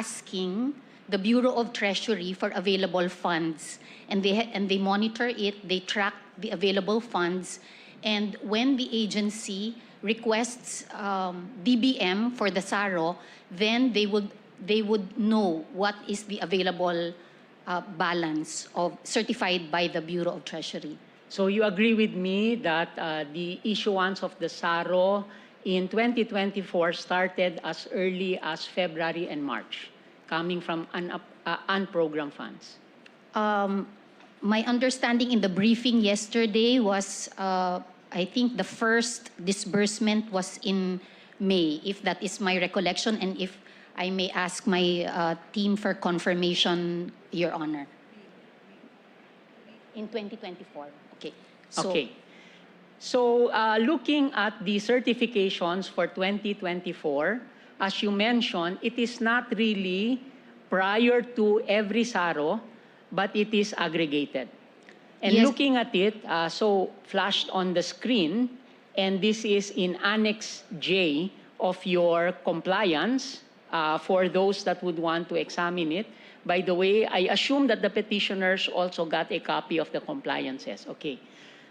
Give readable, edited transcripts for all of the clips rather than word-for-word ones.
asking the Bureau of Treasury for available funds, and they monitor it, they track the available funds, and when the agency requests DBM for the SARO, then they would know what is the available balance of certified by the Bureau of Treasury. So you agree with me that the issuance of the SARO in 2024 started as early as February and March, coming from unprogrammed funds? My understanding in the briefing yesterday was, I think the first disbursement was in May, if that is my recollection, and if I may ask my team for confirmation, Your Honor. In 2024, okay. Okay. So looking at the certifications for 2024, as you mentioned, it is not really prior to every SARO, but it is aggregated. And yes. Looking at it, so flashed on the screen, and this is in Annex J of your compliance for those that would want to examine it. By the way, I assume that the petitioners also got a copy of the compliances. Okay.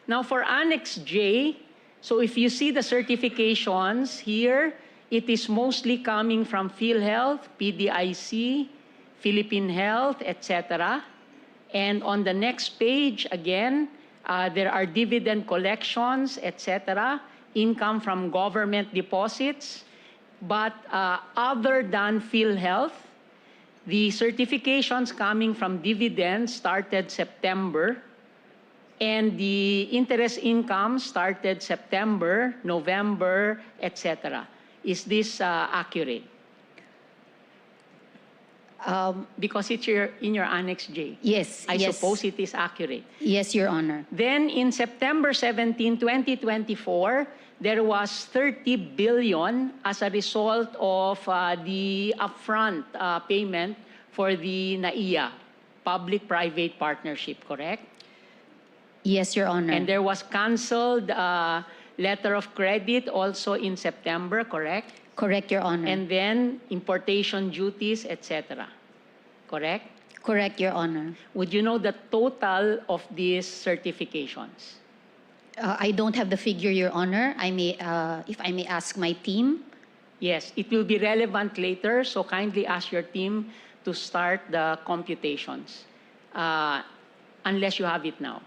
Now for Annex J, so if you see the certifications here, it is mostly coming from PhilHealth, PDIC, Philippine Health, etc. And on the next page, again, there are dividend collections, etc., income from government deposits. But other than PhilHealth, the certifications coming from dividends started September, and the interest income started September, November, etc. Is this accurate? Because it's in your Annex J. Yes. I suppose it is accurate. Yes, Your Honor. Then in September 17, 2024, there was 30 billion as a result of the upfront payment for the NAIA, Public-Private Partnership, correct? Yes, Your Honor. And there was canceled letter of credit also in September, correct? Correct, Your Honor. And then importation duties, etc. Correct? Correct, Your Honor. Would you know the total of these certifications? I don't have the figure, Your Honor. I may, if I may ask my team. Yes, it will be relevant later, so kindly ask your team to start the computations, unless you have it now.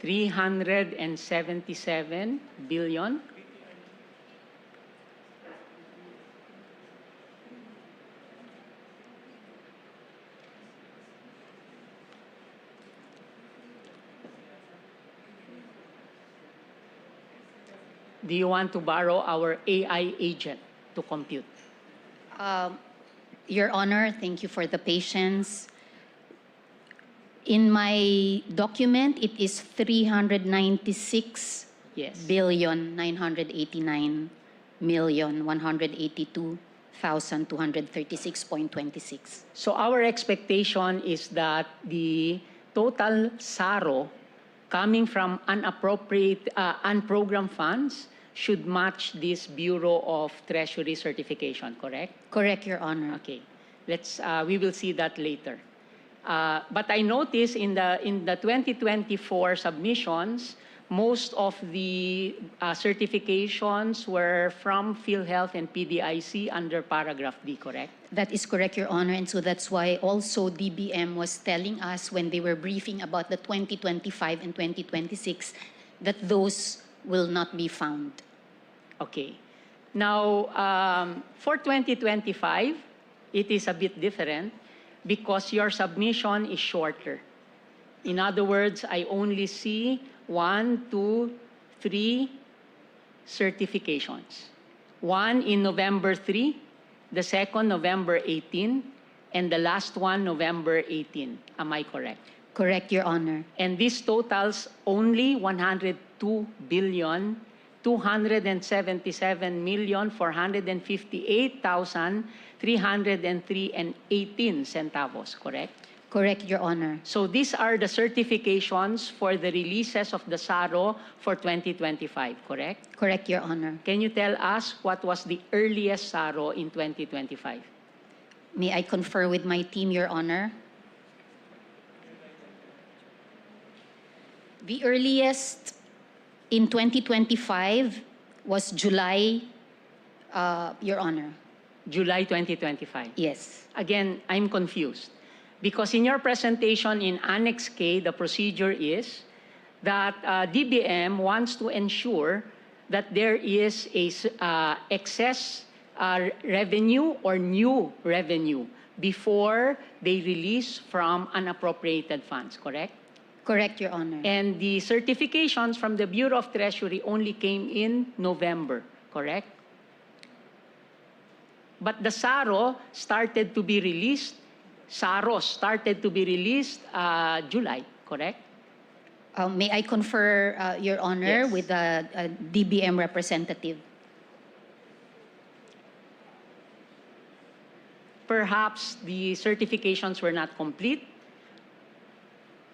$377 billion. Do you want to borrow our AI agent to compute? Your Honor, thank you for the patience. In my document, it is 396 billion 989 million 182,236.26. So our expectation is that the total SARO coming from unprogrammed funds should match this Bureau of Treasury certification, correct? Correct, Your Honor. Okay, we will see that later. But I noticed in the 2024 submissions, most of the certifications were from PhilHealth and PDIC under paragraph D, correct? That is correct, Your Honor, and so that's why also DBM was telling us when they were briefing about the 2025 and 2026 that those will not be found. Okay. Now, for 2025, it is a bit different, because your submission is shorter. In other words, I only see 1, 2, 3 certifications. One in November 3, the second November 18, and the last one November 18. Am I correct? Correct, Your Honor. And this totals only 102,277,458,303.18 centavos, correct? Correct, Your Honor. So these are the certifications for the releases of the SARO for 2025, correct? Correct, Your Honor. Can you tell us what was the earliest SARO in 2025? May I confer with my team, Your Honor? The earliest in 2025 was July, Your Honor. July 2025. Yes. Again, I'm confused. Because in your presentation in Annex K, the procedure is that DBM wants to ensure that there is a excess revenue or new revenue before they release from unappropriated funds, correct? Correct, Your Honor. And the certifications from the Bureau of Treasury only came in November, correct? But the SARO started to be released, July, correct? May I confer, Your Honor, Yes. with the DBM representative? Perhaps the certifications were not complete,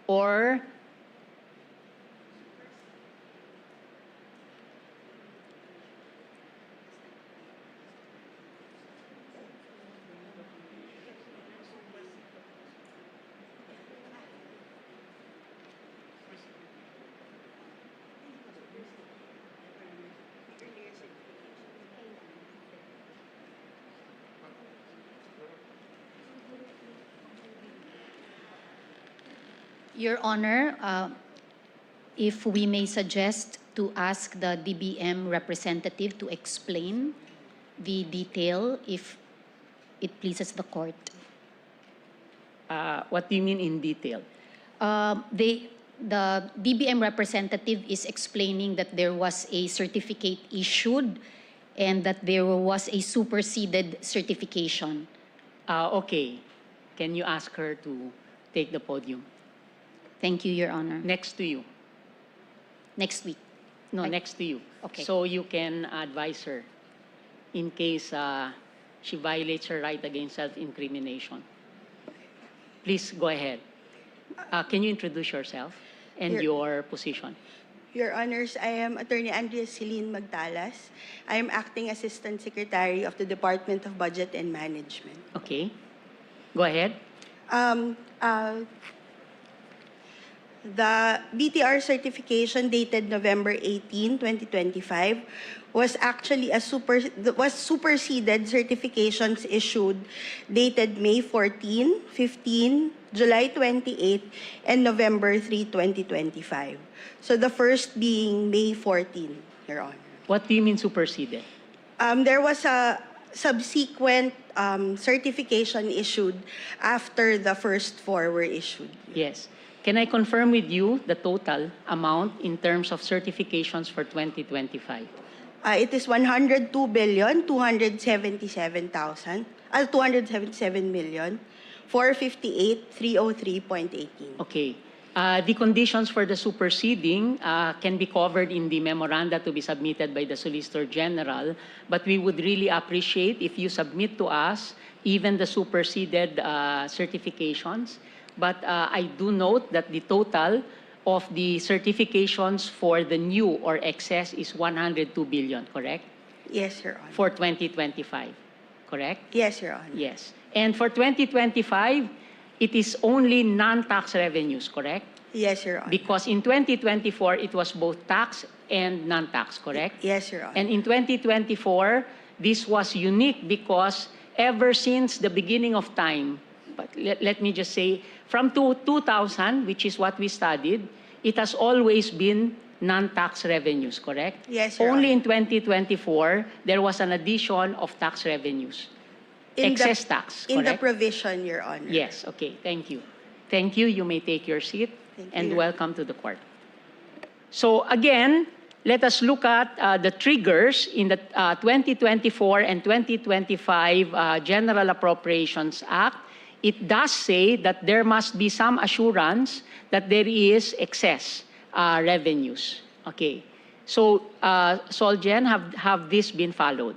or Your Honor, if we may suggest to ask the DBM representative to explain the detail, if it pleases the court. what do you mean in detail? The DBM representative is explaining that there was a certificate issued and that there was a superseded certification. Okay. Can you ask her to take the podium? Thank you, Your Honor. Next to you. Next week. No, I- next to you. Okay. So you can advise her in case she violates her right against self-incrimination. Please go ahead. Can you introduce yourself and your position? Your Honors, I am Attorney Andrea Celine Magtalas. I am Acting Assistant Secretary of the Department of Budget and Management. Okay. Go ahead. The BTR certification dated November 18, 2025 was actually superseded certifications issued dated May 14, 15, July 28, and November 3, 2025. So the first being May 14, Your Honor. What do you mean superseded? There was a subsequent certification issued after the first four were issued. Yes. Can I confirm with you the total amount in terms of certifications for 2025? It is 277,458,303.18. Okay. The conditions for the superseding can be covered in the memoranda to be submitted by the Solicitor General, but we would really appreciate if you submit to us even the superseded certifications. But I do note that the total of the certifications for the new or excess is 102 billion, correct? Yes, Your Honor. For 2025, correct? Yes, Your Honor. Yes. And for 2025, it is only non-tax revenues, correct? Yes, Your Honor. Because in 2024, it was both tax and non-tax, correct? Yes, Your Honor. And in 2024, this was unique because ever since the beginning of time, but let me just say, from 2000, which is what we studied, it has always been non-tax revenues, correct? Yes, Your Only Honor. in 2024, there was an addition of tax revenues. In the- Excess tax, In the correct? provision, Your Honor. Yes, okay, thank you. Thank you, you may take your seat Thank and you. welcome to the court. So again, let us look at the triggers in the 2024 and 2025 General Appropriations Act. It does say that there must be some assurance that there is excess revenues. Okay. So, Solgen, have this been followed?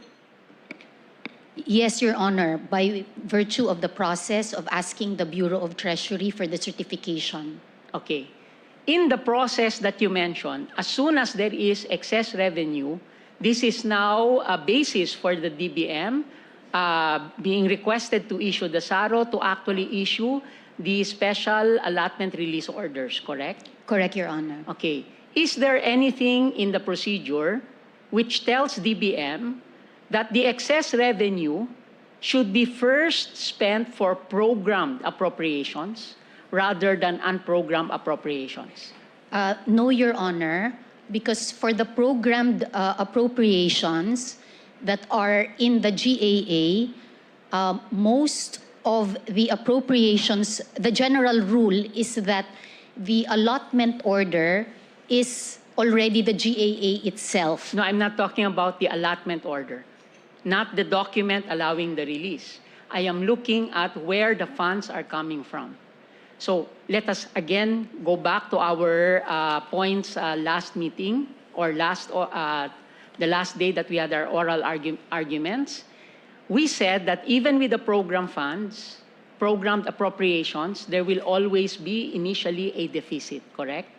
Yes, Your Honor, by virtue of the process of asking the Bureau of Treasury for the certification. Okay. In the process that you mentioned, as soon as there is excess revenue, this is now a basis for the DBM being requested to issue the SARO to actually issue the special allotment release orders, correct? Correct, Your Honor. Okay. Is there anything in the procedure which tells DBM that the excess revenue should be first spent for programmed appropriations rather than unprogrammed appropriations? No, Your Honor, because for the programmed appropriations that are in the GAA, most of the appropriations, the general rule is that the allotment order is already the GAA itself. No, I'm not talking about the allotment order, not the document allowing the release. I am looking at where the funds are coming from. So let us again go back to our points last meeting or the last day that we had our oral arguments. We said that even with the program funds, programmed appropriations, there will always be initially a deficit, correct?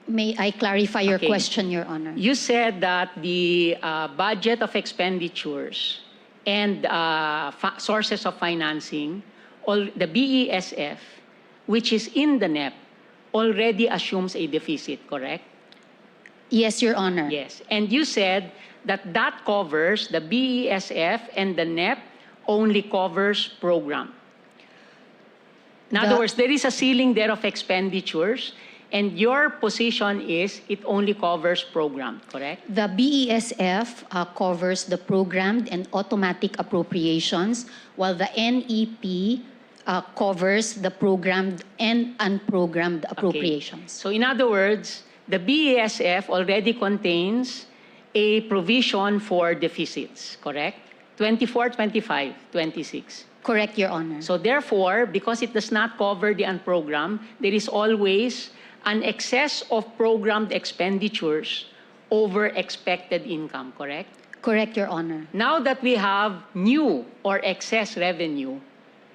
May I clarify your Okay. question, Your Honor? You said that the budget of expenditures and sources of financing, the BESF, which is in the NEP, already assumes a deficit, correct? Yes, Your Honor. Yes. And you said that that covers the BESF and the NEP only covers program. In other words, there is a ceiling there of expenditures, and your position is it only covers program, correct? The BESF covers the programmed and automatic appropriations, while the NEP covers the programmed and unprogrammed appropriations. So in other words, the BESF already contains a provision for deficits, correct? 24, 25, 26. Correct, Your Honor. So therefore, because it does not cover the unprogrammed, there is always an excess of programmed expenditures over expected income, correct? Correct, Your Honor. Now that we have new or excess revenue,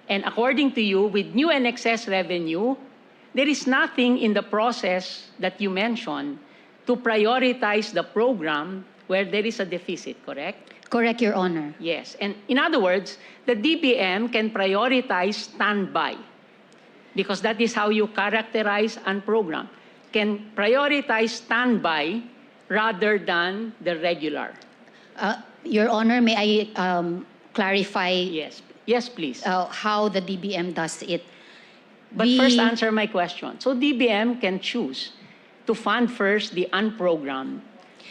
and according to you, with new and excess revenue, there is nothing in the process that you mentioned to prioritize the program where there is a deficit, correct? Correct, Your Honor. Yes. And in other words, the DBM can prioritize standby because that is how you characterize unprogrammed. Can prioritize standby rather than the regular. Your Honor, may I clarify Yes. Yes, please. how the DBM does it? But first answer my question. So DBM can choose to fund first the unprogrammed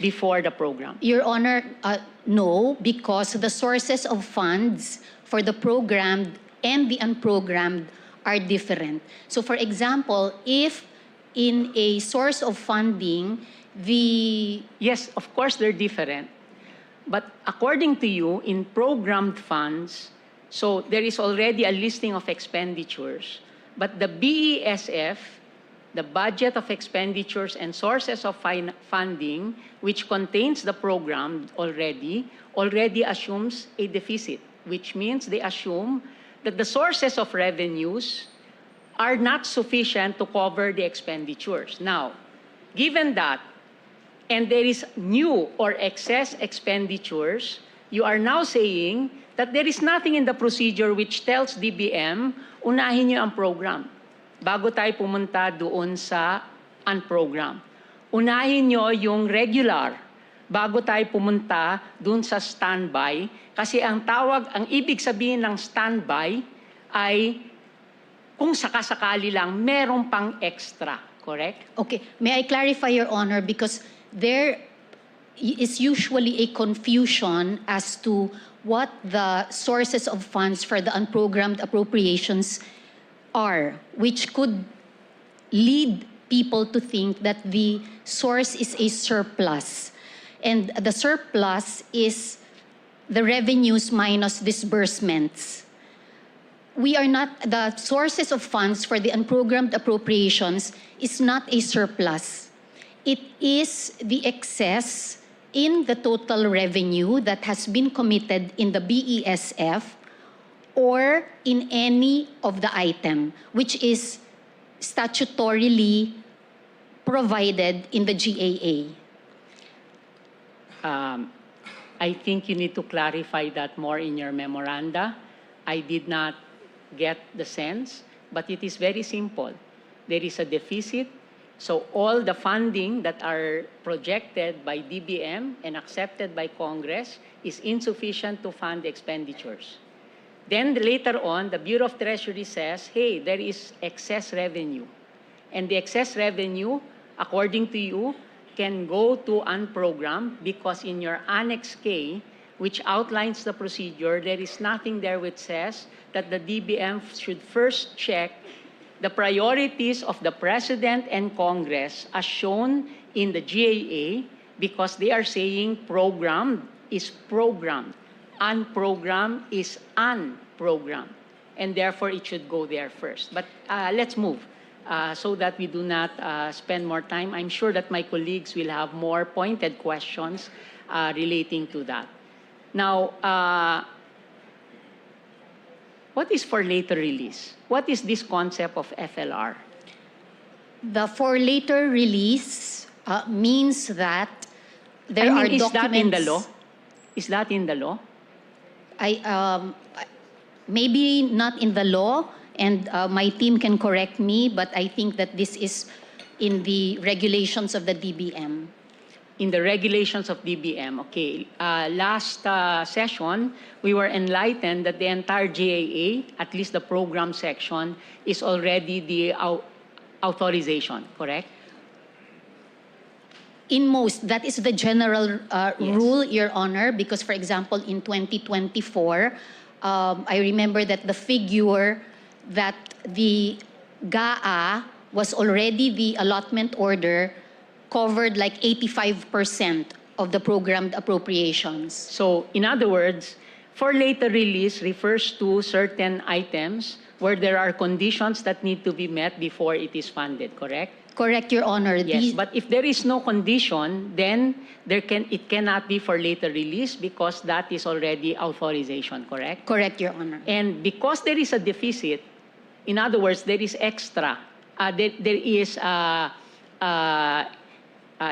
before the program. Your Honor, no, because the sources of funds for the programmed and the unprogrammed are different. So for example, if in a source of funding, Yes, of course they're different. But according to you, in programmed funds, so there is already a listing of expenditures, but the BESF, the budget of expenditures and sources of funding, which contains the program already assumes a deficit, which means they assume that the sources of revenues are not sufficient to cover the expenditures. Now, given that, and there is new or excess expenditures, you are now saying that there is nothing in the procedure which tells DBM, unahin niyo ang program bago tayo pumunta doon sa unprogram. Unahin nyo yung regular bago tayo pumunta doon sa standby kasi ang ibig sabihin ng standby ay kung sakasakali lang merong pang extra, correct? Okay, may I clarify, Your Honor, because there is usually a confusion as to what the sources of funds for the unprogrammed appropriations are, which could lead people to think that the source is a surplus. And the surplus is the revenues minus disbursements. We are not, the sources of funds for the unprogrammed appropriations is not a surplus. It is the excess in the total revenue that has been committed in the BESF or in any of the item, which is statutorily provided in the GAA. I think you need to clarify that more in your memoranda. I did not get the sense, but it is very simple. There is a deficit, so all the funding that are projected by DBM and accepted by Congress is insufficient to fund expenditures. Then later on, the Bureau of Treasury says, hey, there is excess revenue. And the excess revenue, according to you, can go to unprogrammed because in your Annex K, which outlines the procedure, there is nothing there which says that the DBM should first check the priorities of the President and Congress as shown in the GAA because they are saying programmed is programmed, unprogrammed is unprogrammed, and therefore it should go there first. But let's move. So that we do not spend more time. I'm sure that my colleagues will have more pointed questions relating to that. Now, what is for later release? What is this concept of FLR? The for later release means that there are documents. Is that in the law? Is that in the law? Maybe not in the law, and my team can correct me, but I think that this is in the regulations of the DBM. In the regulations of DBM, okay. Last session, we were enlightened that the entire GAA, at least the program section, is already the authorization, correct? In most, that is the general rule, Your Honor, because for example, in 2024, I remember that the figure that the GAA was already the allotment order covered like 85% of the programmed appropriations. So, in other words, for later release refers to certain items where there are conditions that need to be met before it is funded, correct? Correct, Your Honor. Yes, but if there is no condition, then it cannot be for later release because that is already authorization, correct? Correct, Your Honor. And because there is a deficit, in other words, there is extra, there is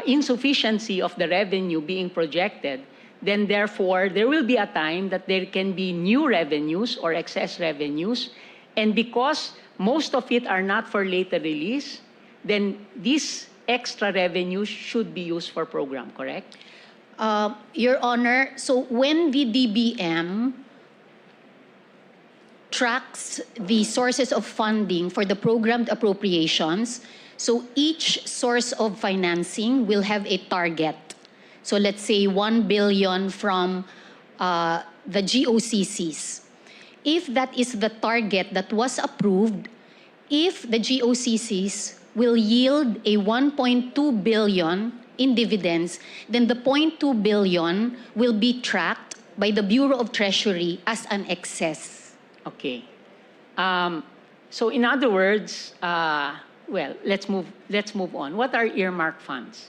insufficiency of the revenue being projected, then therefore there will be a time that there can be new revenues or excess revenues, and because most of it are not for later release, then these extra revenues should be used for program, correct? Your Honor, so when the DBM tracks the sources of funding for the programmed appropriations, so each source of financing will have a target. So let's say 1 billion from the GOCCs. If that is the target that was approved, if the GOCCs will yield a 1.2 billion in dividends, then the 0.2 billion will be tracked by the Bureau of Treasury as an excess. Okay. So in other words, well, let's move on. What are earmarked funds?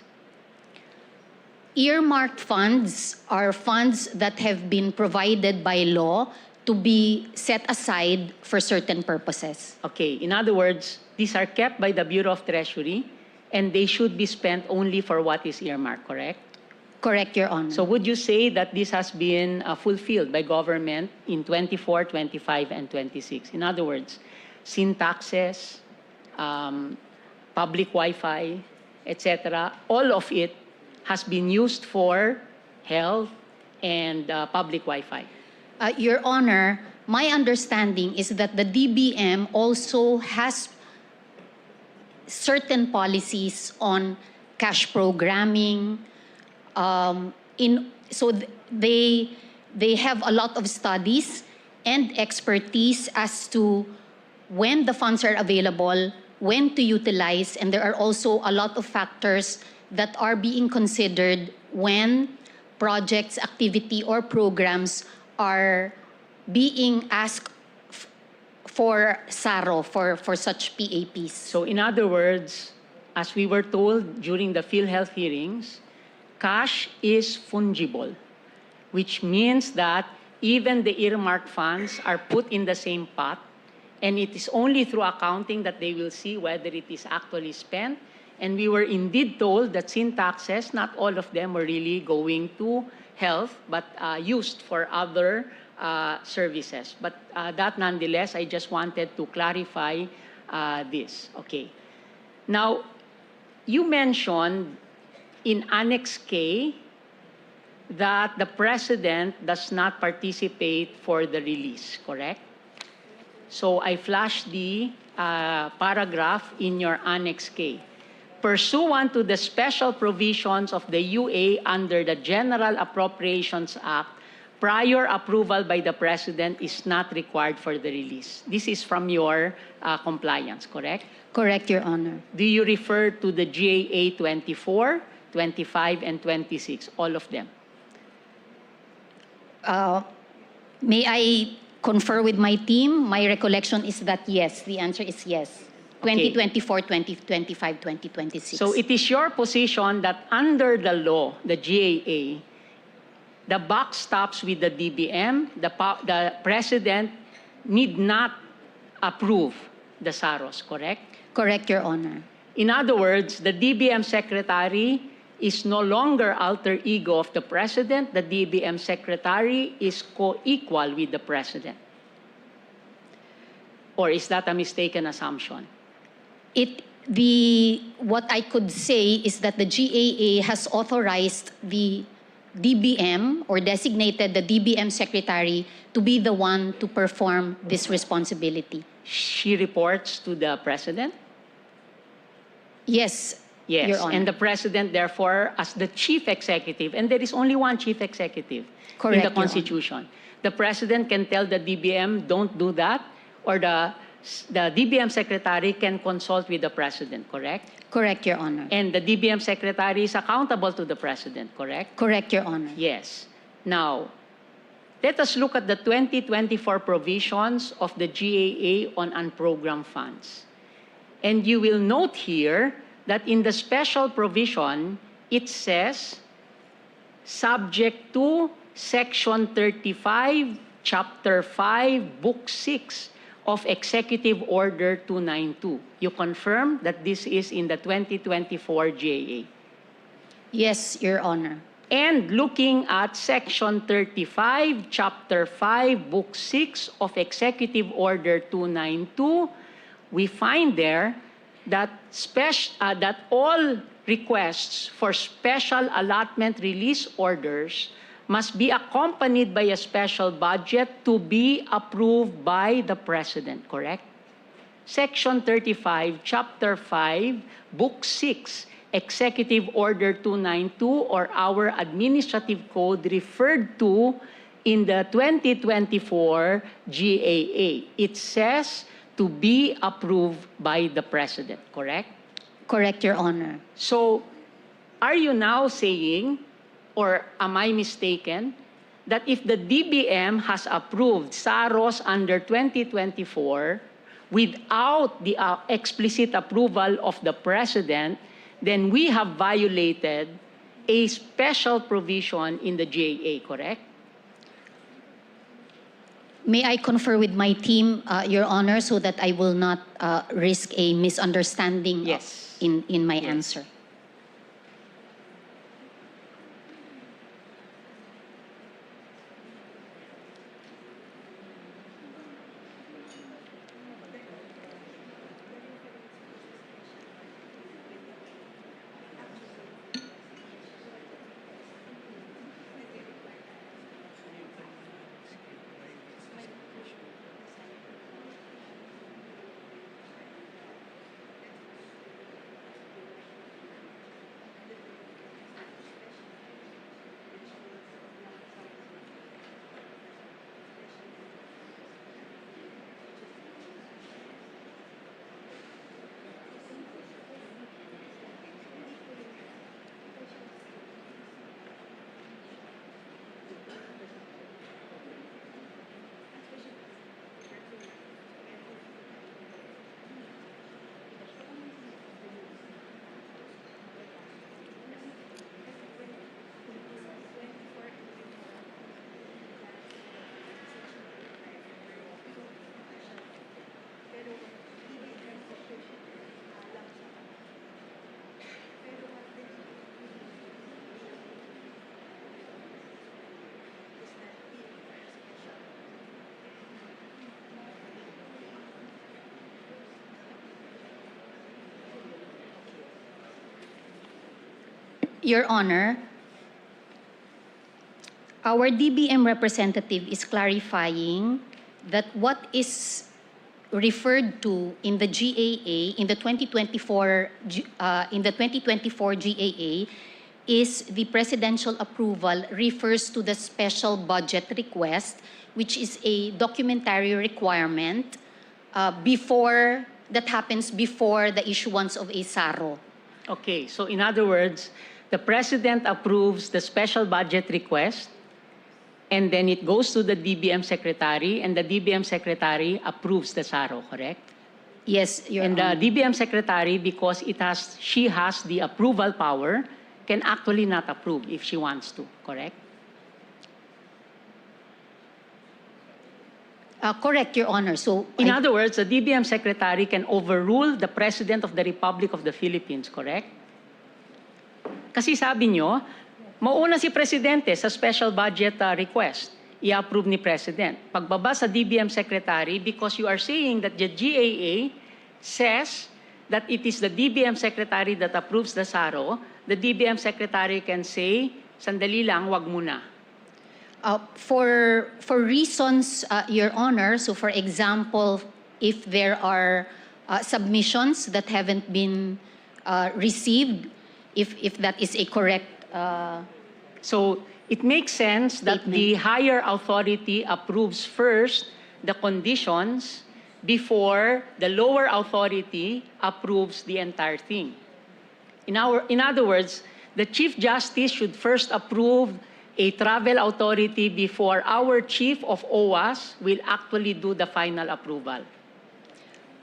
Earmarked funds are funds that have been provided by law to be set aside for certain purposes. Okay. In other words, these are kept by the Bureau of Treasury and they should be spent only for what is earmarked, correct? Correct, Your Honor. So would you say that this has been fulfilled by government in 24, 25, and 26? In other words, sin taxes, public Wi-Fi, etc., all of it has been used for health and public Wi-Fi. Your Honor, my understanding is that the DBM also has certain policies on cash programming. They have a lot of studies and expertise as to when the funds are available, when to utilize, and there are also a lot of factors that are being considered when projects, activity, or programs are being asked for SARO, for such PAPs. So in other words, as we were told during the PhilHealth hearings, cash is fungible, which means that even the earmarked funds are put in the same pot, and it is only through accounting that they will see whether it is actually spent. And we were indeed told that syntaxes, not all of them were really going to health, but used for other services. But that nonetheless, I just wanted to clarify this. Okay. Now, you mentioned in Annex K that the President does not participate for the release, correct? So I flashed the paragraph in your Annex K. Pursuant to the special provisions of the UA under the General Appropriations Act, prior approval by the President is not required for the release. This is from your compliance, correct? Correct, Your Honor. Do you refer to the GAA 24, 25, and 26, all of them? May I confer with my team? My recollection is that yes, the answer is yes. 2024, 2025, 2026. So it is your position that under the law, the GAA, the buck stops with the DBM. The President need not approve the SAROs, correct? Correct, Your Honor. In other words, the DBM Secretary is no longer alter ego of the President. The DBM Secretary is co-equal with the President. Or is that a mistaken assumption? What I could say is that the GAA has authorized the DBM or designated the DBM Secretary to be the one to perform this responsibility. She reports to the President? Yes, Yes, Your Honor. and the President, therefore, as the Chief Executive, and there is only one Chief Executive Correct, in Your the Constitution. The President can tell the DBM, don't do that, or the DBM Secretary can consult with the President, correct? Correct, Your Honor. And the DBM Secretary is accountable to the President, correct? Correct, Your Honor. Yes. Now, let us look at the 2024 provisions of the GAA on unprogrammed funds. And you will note here that in the special provision, it says, subject to Section 35, Chapter 5, Book 6 of Executive Order 292. You confirm that this is in the 2024 GAA? Yes, Your Honor. And looking at Section 35, Chapter 5, Book 6 of Executive Order 292, we find there that, that all requests for special allotment release orders must be accompanied by a special budget to be approved by the President, correct? Section 35, Chapter 5, Book 6, Executive Order 292, or our Administrative Code referred to in the 2024 GAA. It says to be approved by the President, correct? Correct, Your Honor. So, are you now saying, or am I mistaken, that if the DBM has approved SAROs under 2024 without the explicit approval of the President, then we have violated a special provision in the GAA, correct? May I confer with my team, Your Honor, so that I will not risk a misunderstanding Yes. in my answer? Your Honor, our DBM representative is clarifying that what is referred to in the GAA, in the 2024 GAA, is the presidential approval refers to the special budget request, which is a documentary requirement that happens before the issuance of a SARO. Okay, so in other words, the President approves the special budget request, and then it goes to the DBM Secretary, and the DBM Secretary approves the SARO, correct? Yes, Your And Honor. the DBM Secretary, because she has the approval power, can actually not approve if she wants to, correct? Correct, Your Honor. So, In other words, the DBM Secretary can overrule the President of the Republic of the Philippines, correct? Kasi sabi nyo, mauna si Presidente sa special budget request. I-approve ni President. Pagbaba sa DBM Secretary, because you are saying that the GAA says that it is the DBM Secretary that approves the SARO, the DBM Secretary can say, sandali lang, wag muna. for reasons, Your Honor, so for example, if there are submissions that haven't been received, if that is a correct So it makes sense that the higher authority approves first the conditions before the lower authority approves the entire thing. In other words, the Chief Justice should first approve a travel authority before our Chief of OWAS will actually do the final approval.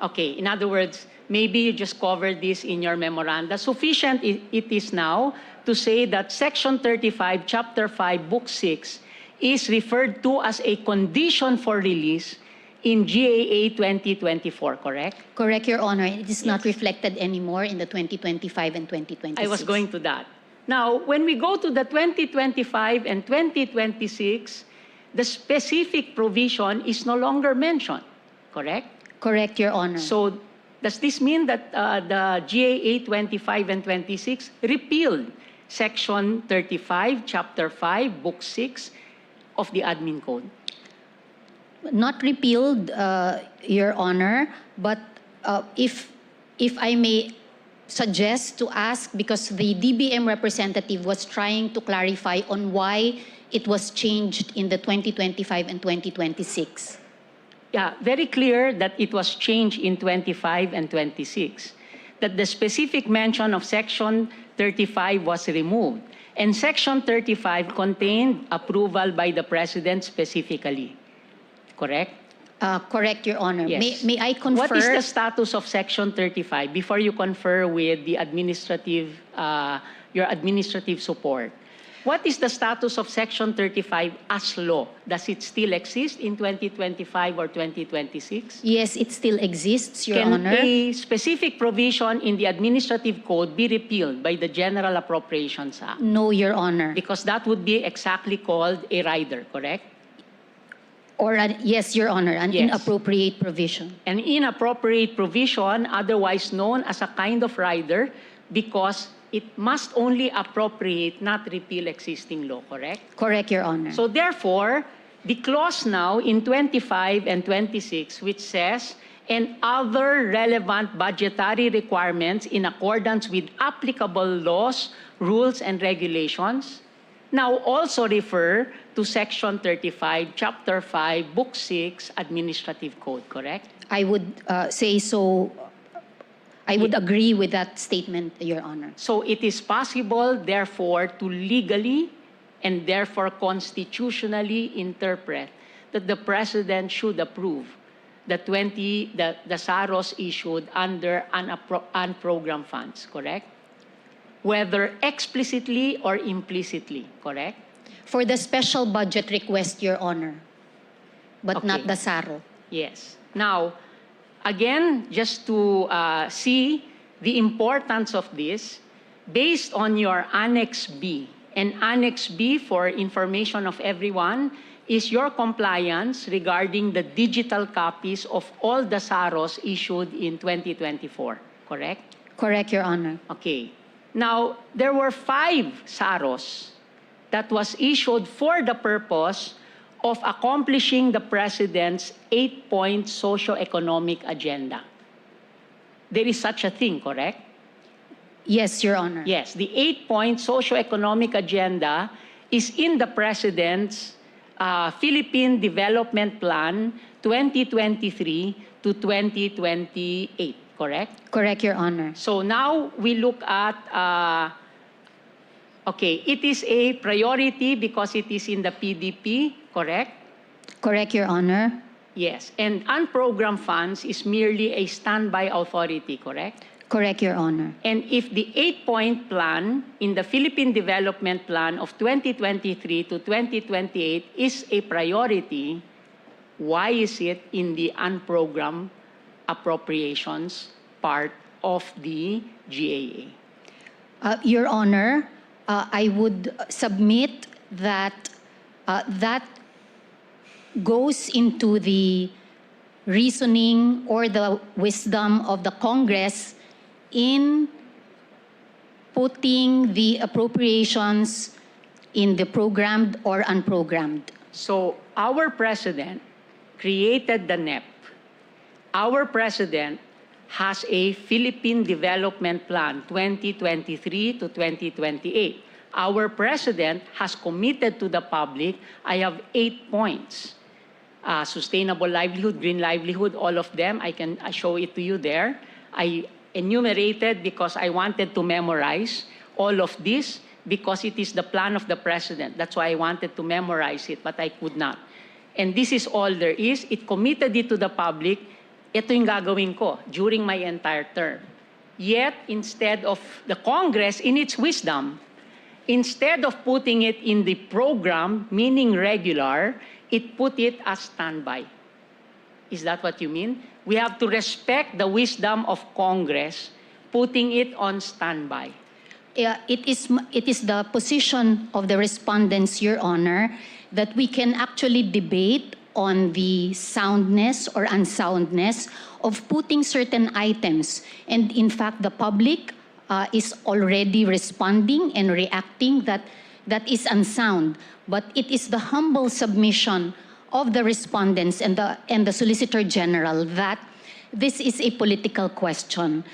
Okay, in other words, maybe you just covered this in your memoranda. Sufficient it is now to say that Section 35, Chapter 5, Book 6 is referred to as a condition for release in GAA 2024, correct? Correct, Your Honor. It is not reflected anymore in the 2025 and 2026. I was going to that. Now, when we go to the 2025 and 2026, the specific provision is no longer mentioned, correct? Correct, Your Honor. So, does this mean that the GAA 25 and 26 repealed Section 35, Chapter 5, Book 6 of the Admin Code? Not repealed, Your Honor, but if I may suggest to ask, because the DBM representative was trying to clarify on why it was changed in the 2025 and 2026. Yeah, very clear that it was changed in 25 and 26, that the specific mention of Section 35 was removed. And Section 35 contained approval by the President specifically, correct? Correct, Your Honor. Yes. May I confer? What is the status of Section 35 before you confer with the administrative, your administrative support? What is the status of Section 35 as law? Does it still exist in 2025 or 2026? Yes, it still exists, Your Can Honor. a specific provision in the administrative code be repealed by the General Appropriations Act? No, Your Honor. Because that would be exactly called a rider, correct? Or yes, Your Honor, an Yes. inappropriate provision. An inappropriate provision, otherwise known as a kind of rider, because it must only appropriate, not repeal existing law, correct? Correct, Your Honor. So therefore, the clause now in 25 and 26, which says, and other relevant budgetary requirements in accordance with applicable laws, rules, and regulations, now also refer to Section 35, Chapter 5, Book 6, Administrative Code, correct? I would say so. I would agree with that statement, Your Honor. So it is possible, therefore, to legally and therefore constitutionally interpret that the President should approve the SAROs issued under unprogrammed funds, correct? Whether explicitly or implicitly, correct? For the special budget request, Your Honor, but Okay. not the SARO. Yes. Now, again, just to see the importance of this, based on your Annex B, and Annex B, for information of everyone, is your compliance regarding the digital copies of all the SAROs issued in 2024, correct? Correct, Your Honor. Okay. Now, there were 5 SAROs that was issued for the purpose of accomplishing the President's 8-point socio-economic agenda. There is such a thing, correct? Yes, Your Honor. Yes, the 8-point socio-economic agenda is in the President's Philippine Development Plan 2023 to 2028, correct? Correct, Your Honor. So now we look at, okay, it is a priority because it is in the PDP, correct? Correct, Your Honor. Yes, and unprogrammed funds is merely a standby authority, correct? Correct, Your Honor. And if the 8-point plan in the Philippine Development Plan of 2023 to 2028 is a priority, why is it in the unprogrammed appropriations part of the GAA? Your Honor, I would submit that that goes into the reasoning or the wisdom of the Congress in putting the appropriations in the programmed or unprogrammed. So our president created the NEP. Our president has a Philippine Development Plan 2023 to 2028. Our president has committed to the public, I have 8 points. Sustainable livelihood, green livelihood, all of them. I can show it to you there. I enumerated because I wanted to memorize all of this because it is the plan of the president. That's why I wanted to memorize it, but I could not. And this is all there is. It committed it to the public. Ito yung gagawin ko during my entire term. Yet, instead of the Congress, in its wisdom, instead of putting it in the program, meaning regular, it put it as standby. Is that what you mean? We have to respect the wisdom of Congress, putting it on standby. It is the position of the respondents, Your Honor, that we can actually debate on the soundness or unsoundness of putting certain items. And in fact, the public is already responding and reacting that that is unsound. But it is the humble submission of the respondents and the Solicitor General that this is a political question.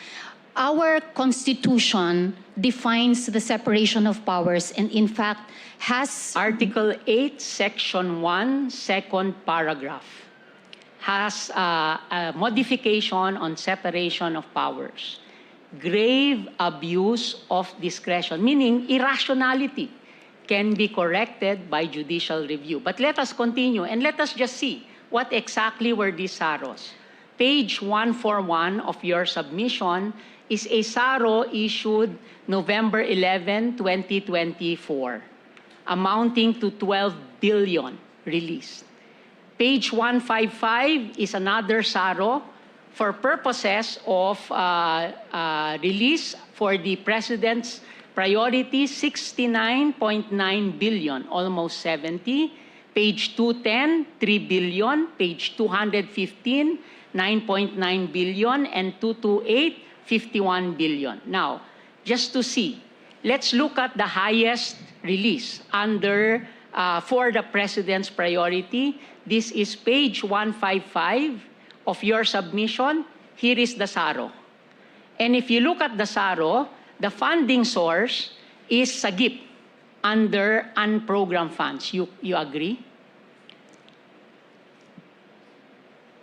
Our Constitution defines the separation of powers and in fact has... Article 8, Section 1, second paragraph has a modification on separation of powers. Grave abuse of discretion, meaning irrationality, can be corrected by judicial review. But let us continue and let us just see what exactly were these SAROs. Page 141 of your submission is a SARO issued November 11, 2024, amounting to 12 billion released. Page 155 is another SARO for purposes of release for the President's priority, 69.9 billion, almost 70. Page 210, 3 billion. Page 215, 9.9 billion. And 228, 51 billion. Now, just to see, let's look at the highest release under for the President's priority. This is page 155 of your submission. Here is the SARO. And if you look at the SARO, the funding source is SAGIP under unprogrammed funds. You agree?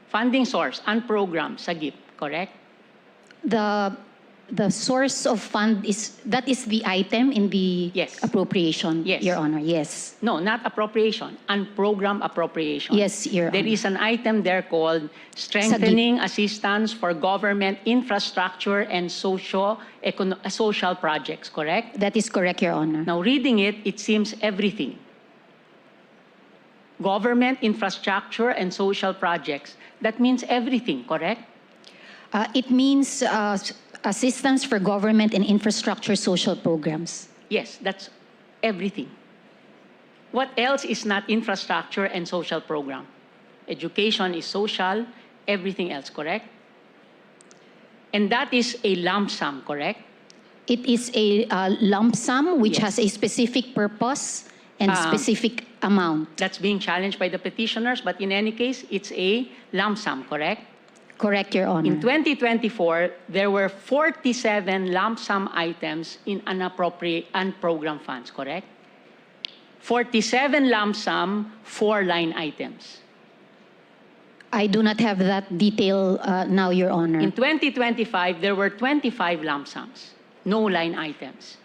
Funding source, unprogrammed, SAGIP, correct? The source of fund is the item in the Yes. appropriation, Yes. Your Honor. Yes. No, not appropriation, unprogrammed appropriation. Yes, Your There Honor. is an item there called strengthening assistance for government infrastructure and social projects, correct? That is correct, Your Honor. Now, reading it, it seems everything. Government infrastructure and social projects. That means everything, correct? It means assistance for government and infrastructure social programs. Yes, that's everything. What else is not infrastructure and social program? Education is social, everything else, correct? And that is a lump sum, correct? It is a lump sum which Yes. has a specific purpose and specific amount. That's being challenged by the petitioners, but in any case, it's a lump sum, correct? Correct, Your Honor. In 2024, there were 47 lump sum items in unprogrammed funds, correct? 47 lump sum, 4 line items. I do not have that detail now, Your Honor. In 2025, there were 25 lump sums, no line items.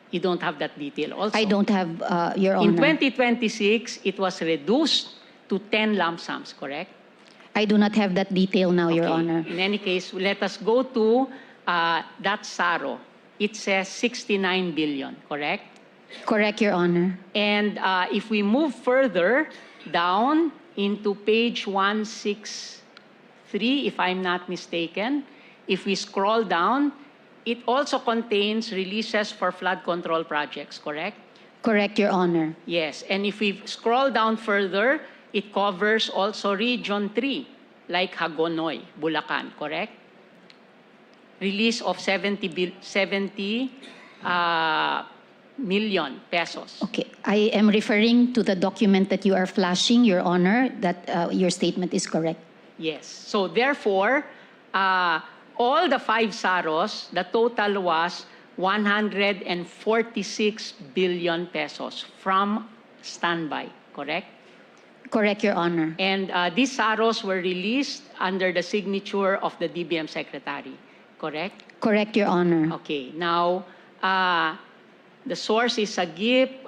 You don't have that detail also. I don't have, Your Honor. In 2026, it was reduced to 10 lump sums, correct? I do not have that detail now, Your Okay. Honor. In any case, let us go to that SARO. It says 69 billion, correct? Correct, Your Honor. And if we move further down into page 163, if I'm not mistaken, if we scroll down, it also contains releases for flood control projects, correct? Correct, Your Honor. Yes, and if we scroll down further, it covers also Region 3, like Hagonoy, Bulacan, correct? Release of 70 million pesos. Okay, I am referring to the document that you are flashing, Your Honor, that your statement is correct. Yes. So therefore, all the 5 SAROs, the total was 146 billion pesos from standby, correct? Correct, Your Honor. And these SAROs were released under the signature of the DBM Secretary, correct? Correct, Your Honor. Okay. Now, the source is Sagip.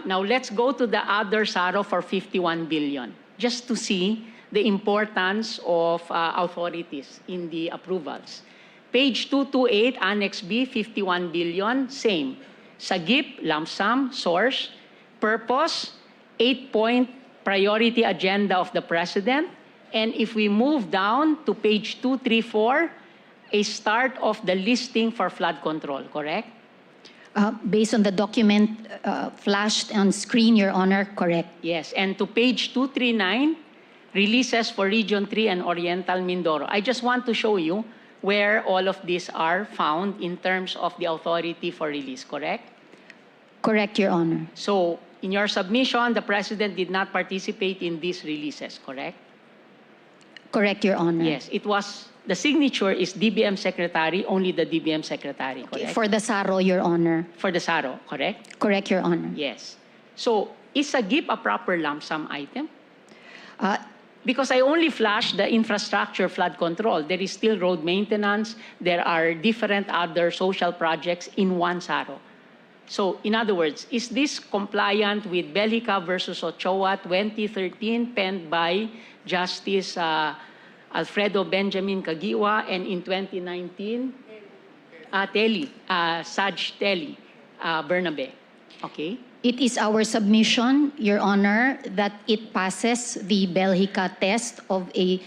Now, let's go to the other SARO for 51 billion, just to see the importance of authorities in the approvals. Page 228, Annex B, 51 billion, same. Sagip, lump sum, source, purpose, 8-point priority agenda of the President. And if we move down to page 234, a start of the listing for flood control, correct? Based on the document flashed on screen, Your Honor, correct. Yes, and to page 239, releases for Region 3 and Oriental Mindoro. I just want to show you where all of these are found in terms of the authority for release, correct? Correct, Your Honor. So, in your submission, the President did not participate in these releases, correct? Correct, Your Honor. Yes, it was, the signature is DBM Secretary, only the DBM Secretary, correct? For the SARO, Your Honor. For the SARO, correct? Correct, Your Honor. Yes. So, is a GIP a proper lump sum item? Uh, Because I only flashed the infrastructure flood control. There is still road maintenance. There are different other social projects in one SARO. So, in other words, is this compliant with Bellica versus Ochoa 2013, penned by Justice Alfredo Benjamin Caguiwa, and in 2019, Saj Telly Bernabe? Okay. It is our submission, Your Honor, that it passes the Belgica test on a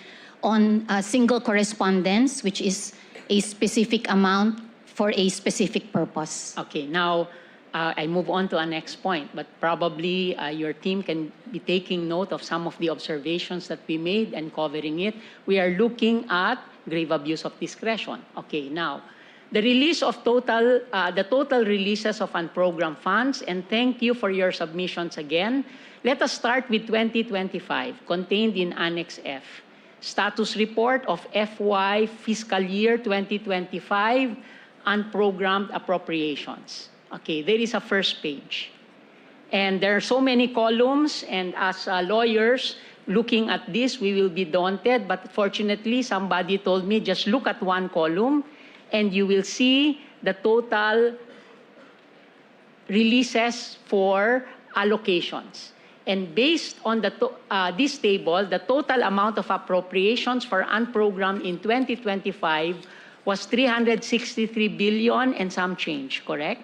single correspondence, which is a specific amount for a specific purpose. Okay, now I move on to our next point, but probably your team can be taking note of some of the observations that we made and covering it. We are looking at grave abuse of discretion. Okay, now, the release of the total releases of unprogrammed funds, and thank you for your submissions again. Let us start with 2025, contained in Annex F. Status report of FY fiscal year 2025 unprogrammed appropriations. Okay, there is a first page. And there are so many columns, and as lawyers looking at this, we will be daunted, but fortunately, somebody told me, just look at one column, and you will see the total releases for allocations. And based on this table, the total amount of appropriations for unprogrammed in 2025 was 363 billion and some change, correct?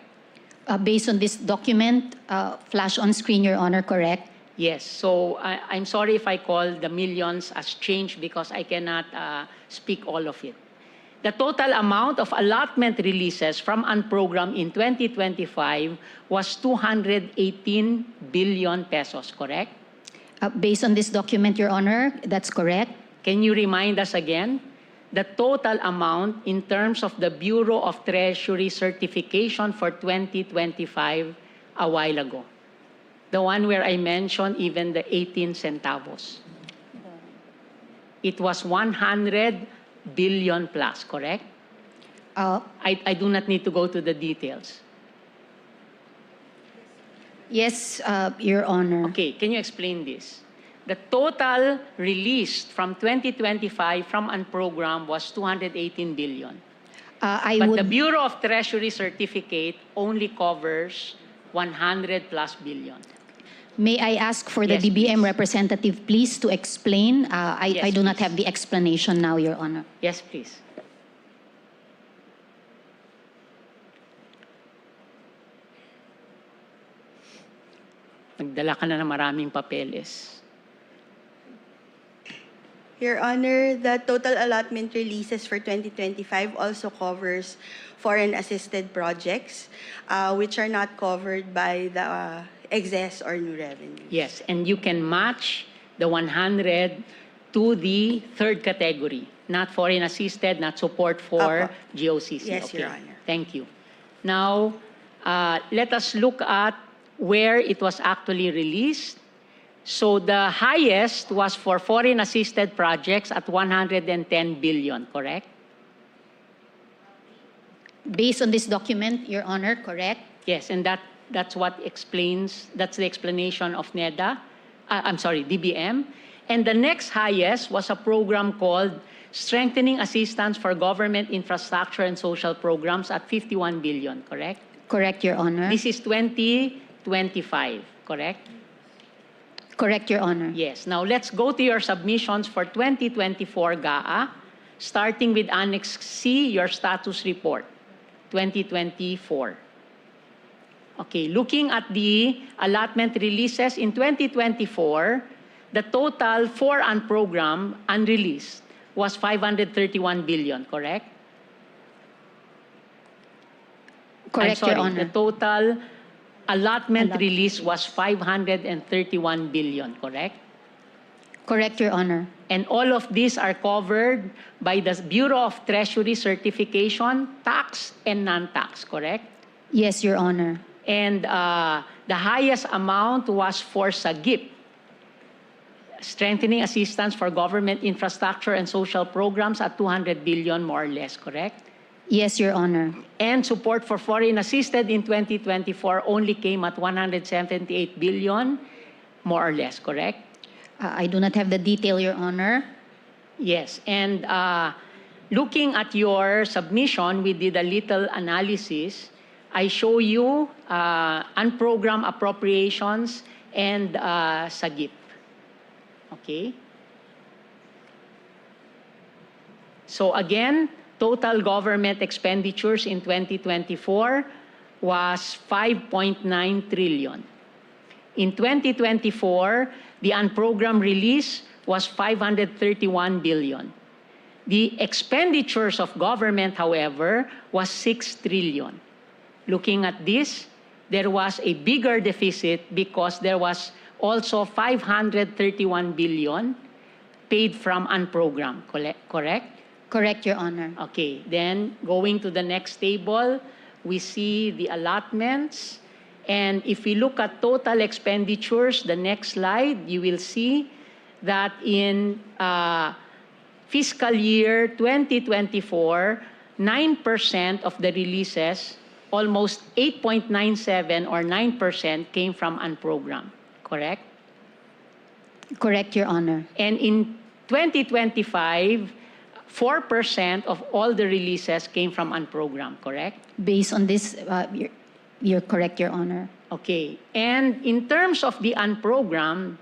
Based on this document, flash on screen, Your Honor, correct? Yes. So I'm sorry if I call the millions as change because I cannot speak all of it. The total amount of allotment releases from unprogrammed in 2025 was 218 billion pesos, correct? Based on this document, Your Honor, that's correct. Can you remind us again? the total amount in terms of the Bureau of Treasury certification for 2025 a while ago. The one where I mentioned even the 18 centavos. It was 100 billion plus, correct? I do not need to go to the details. Yes, Your Honor. Okay, can you explain this? The total released from 2025 from unprogrammed was 218 billion. But the Bureau of Treasury certificate only covers 100 plus billion. May I ask for the Yes, DBM please. representative, please, to explain? Yes, I do not please. have the explanation now, Your Honor. Yes, please. Nagdala ka na ng maraming papeles. Your Honor, the total allotment releases for 2025 also covers foreign assisted projects, which are not covered by the excess or new revenue. Yes, and you can match the 100 to the third category, not foreign assisted, not support for Apo. GOCC. Yes, okay. Your Honor. Thank you. Now, let us look at where it was actually released. So the highest was for foreign assisted projects at 110 billion, correct? Based on this document, Your Honor, correct? Yes, and that's what explains, that's the explanation of NEDA, DBM. And the next highest was a program called Strengthening Assistance for Government Infrastructure and Social Programs at 51 billion, correct? Correct, Your Honor. This is 2025, correct? Correct, Your Honor. Yes. Now let's go to your submissions for 2024 GAA, starting with Annex C, your status report, 2024. Okay, looking at the allotment releases in 2024, the total for unprogrammed, unreleased, was 531 billion, correct? Correct, I'm sorry, Your Honor. the total allotment release was 531 billion, correct? Correct, Your Honor. And all of these are covered by the Bureau of Treasury certification, tax and non-tax, correct? Yes, Your Honor. And the highest amount was for SAGIP, Strengthening Assistance for Government Infrastructure and Social Programs at 200 billion, more or less, correct? Yes, Your Honor. And support for foreign assisted in 2024 only came at 178 billion, more or less, correct? I do not have the detail, Your Honor. Yes, and looking at your submission, we did a little analysis. I show you unprogrammed appropriations and SAGIP. Okay? So again, total government expenditures in 2024 was 5.9 trillion. In 2024, the unprogrammed release was 531 billion. The expenditures of government, however, was 6 trillion. Looking at this, there was a bigger deficit because there was also 531 billion paid from unprogrammed, correct? Correct, Your Honor. Okay, then going to the next table, we see the allotments. And if we look at total expenditures, the next slide, you will see that in fiscal year 2024, 9% of the releases, almost 8.97 or 9% came from unprogrammed, correct? Correct, Your Honor. And in 2025, 4% of all the releases came from unprogrammed, correct? Based on this, you're correct, Your Honor. Okay. And in terms of the unprogrammed,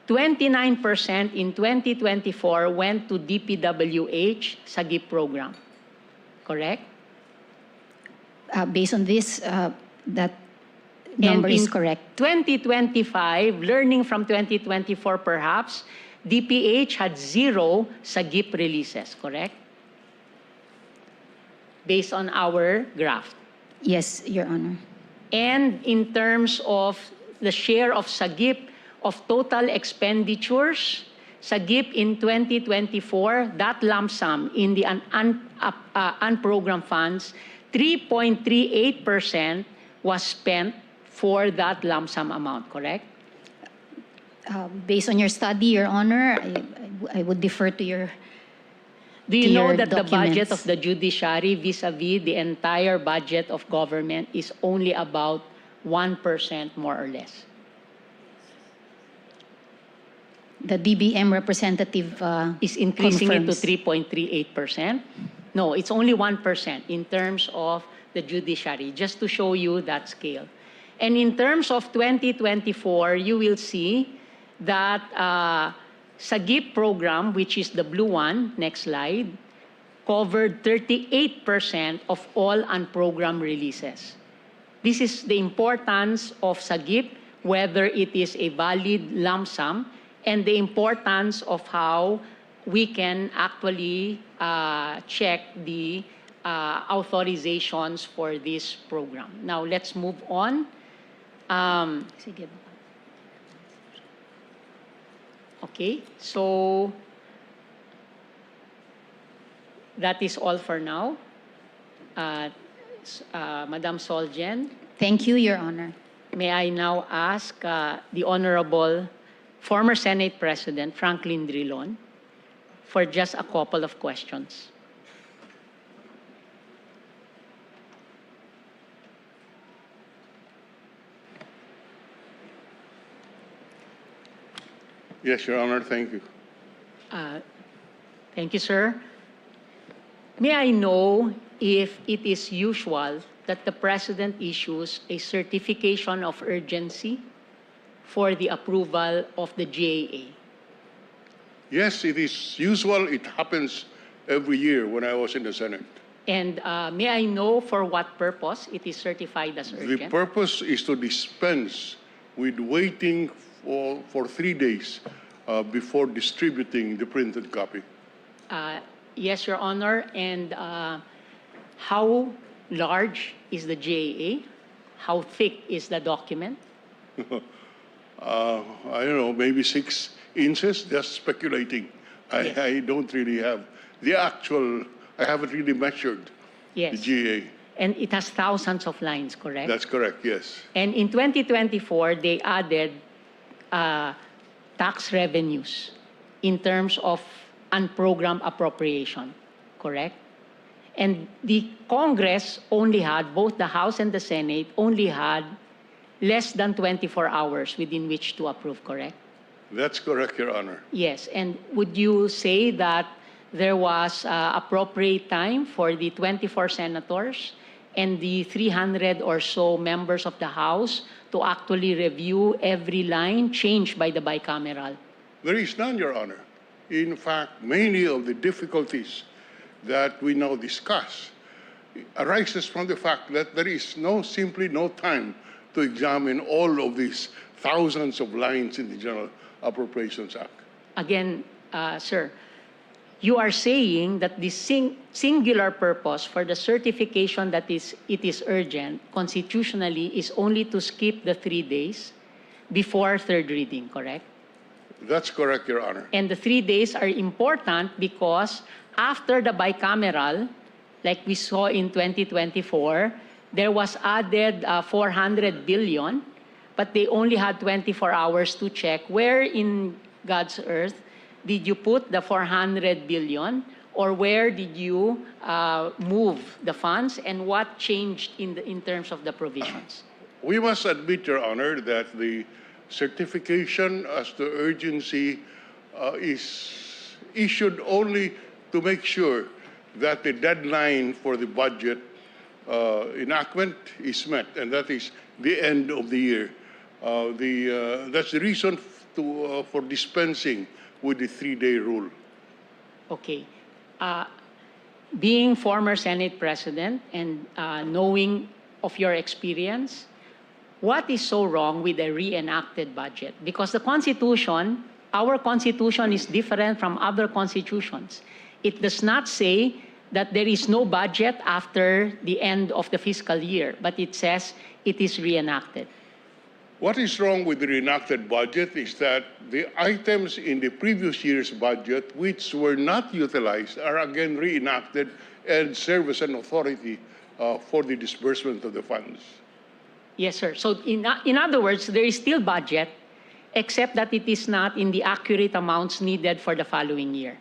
29% in 2024 went to DPWH SAGIP program, correct? Based on this, that number And is in correct. 2025, learning from 2024 perhaps, DPH had 0 SAGIP releases, correct? Based on our graph. Yes, Your Honor. And in terms of the share of SAGIP of total expenditures, SAGIP in 2024, that lump sum in the unprogrammed funds, 3.38% was spent for that lump sum amount, correct? Based on your study, Your Honor, I would defer to your Do you to know your that the budget documents. of the judiciary vis-a-vis the entire budget of government is only about 1% more or less? The DBM representative Is increasing it to confirms. 3.38%? No, it's only 1% in terms of the judiciary, just to show you that scale. And in terms of 2024, you will see that SAGIP program, which is the blue one, next slide, covered 38% of all unprogrammed releases. This is the importance of SAGIP, whether it is a valid lump sum, and the importance of how we can actually check the authorizations for this program. Now, let's move on. Sige. Okay, so that is all for now. Madam Solgen, Thank you, Your Honor. may I now ask the Honorable former Senate President Franklin Drilon for just a couple of questions. Yes, Your Honor, thank you. Thank you, sir. May I know if it is usual that the President issues a certification of urgency for the approval of the GAA? Yes, it is usual. It happens every year when I was in the Senate. And may I know for what purpose it is certified as The urgent? purpose is to dispense with waiting for 3 days before distributing the printed copy. Yes, Your Honor. And how large is the GAA? How thick is the document? I don't know, maybe 6 inches, just speculating. Yes. I don't really have the actual, I haven't really measured the Yes. GA. And it has thousands of lines, correct? That's correct, yes. And in 2024, they added tax revenues in terms of unprogrammed appropriation, correct? And the Congress only had, both the House and the Senate, only had less than 24 hours within which to approve, correct? That's correct, Your Honor. Yes, and would you say that there was appropriate time for the 24 senators and the 300 or so members of the House to actually review every line changed by the bicameral? There is none, Your Honor. In fact, many of the difficulties that we now discuss arises from the fact that there is simply no time to examine all of these thousands of lines in the General Appropriations Act. Again, sir, you are saying that the singular purpose for the certification that it is urgent constitutionally is only to skip the 3 days before third reading, correct? That's correct, Your Honor. And the 3 days are important because after the bicameral, like we saw in 2024, there was added 400 billion, but they only had 24 hours to check where in God's earth did you put the 400 billion, or where did you move the funds, and what changed in terms of the provisions? We must admit, Your Honor, that the certification as to urgency is issued only to make sure that the deadline for the budget enactment is met, and that is the end of the year. That's the reason for dispensing with the 3-day rule. Okay. Being former Senate President and knowing of your experience, what is so wrong with a reenacted budget? Because the Constitution, our Constitution is different from other constitutions. It does not say that there is no budget after the end of the fiscal year, but it says it is reenacted. What is wrong with the reenacted budget is that the items in the previous year's budget which were not utilized are again reenacted and serve as an authority for the disbursement of the funds. Yes, sir. So in other words, there is still budget, except that it is not in the accurate amounts needed for the following year.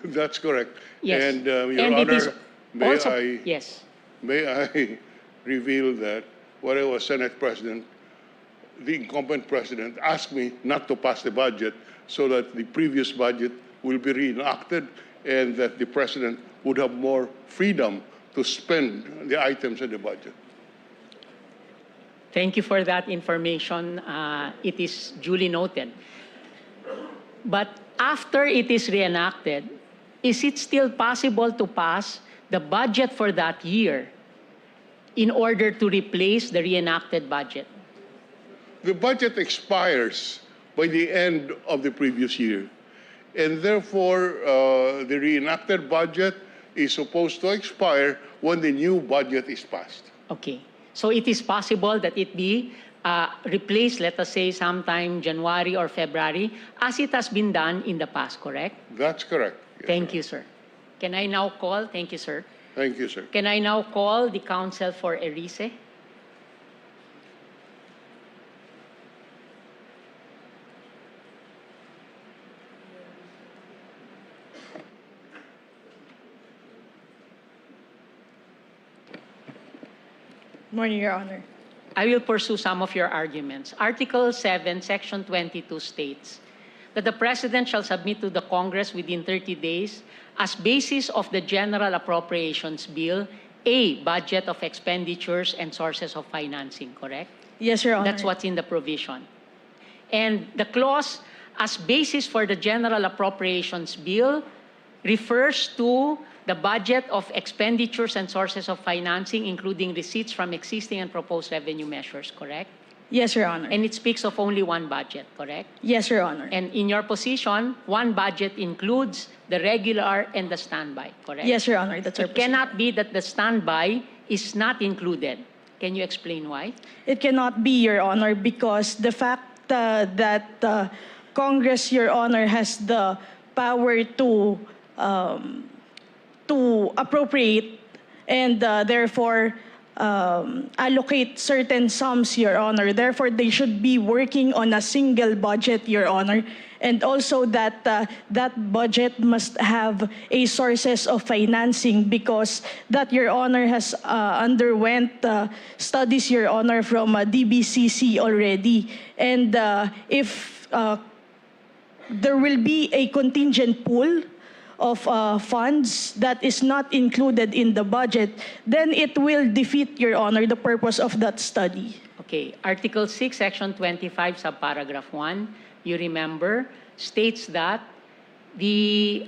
That's correct. Yes. And, Your And it is Honor, also, yes. may I reveal that when I was Senate President, the incumbent president asked me not to pass the budget so that the previous budget will be reenacted and that the president would have more freedom to spend the items in the budget. Thank you for that information. It is duly noted. But after it is reenacted, is it still possible to pass the budget for that year in order to replace the reenacted budget? The budget expires by the end of the previous year. And therefore, the reenacted budget is supposed to expire when the new budget is passed. Okay. So it is possible that it be replaced, let us say, sometime January or February, as it has been done in the past, correct? That's correct. Yes, Thank Your you, sir. Can I now call? Thank you, sir. Honor. Thank you, sir. Can I now call the counsel for Erice? Morning, Your Honor. I will pursue some of your arguments. Article 7, Section 22 states that the President shall submit to the Congress within 30 days, as basis of the General Appropriations Bill, a budget of expenditures and sources of financing, correct? Yes, Your Honor. That's what's in the provision. And the clause, as basis for the General Appropriations Bill, refers to the budget of expenditures and sources of financing, including receipts from existing and proposed revenue measures, correct? Yes, Your Honor. And it speaks of only one budget, correct? Yes, Your Honor. And in your position, one budget includes the regular and the standby, correct? Yes, Your Honor. That's our It position. cannot be that the standby is not included. Can you explain why? It cannot be, Your Honor, because the fact that Congress, Your Honor, has the power to appropriate and therefore allocate certain sums, Your Honor. Therefore, they should be working on a single budget, Your Honor. And also that that budget must have a sources of financing, because that, Your Honor, has underwent studies, Your Honor, from DBCC already. And if there will be a contingent pool of funds that is not included in the budget, then it will defeat, Your Honor, the purpose of that study. Okay, Article 6, Section 25, subparagraph 1, you remember, states that the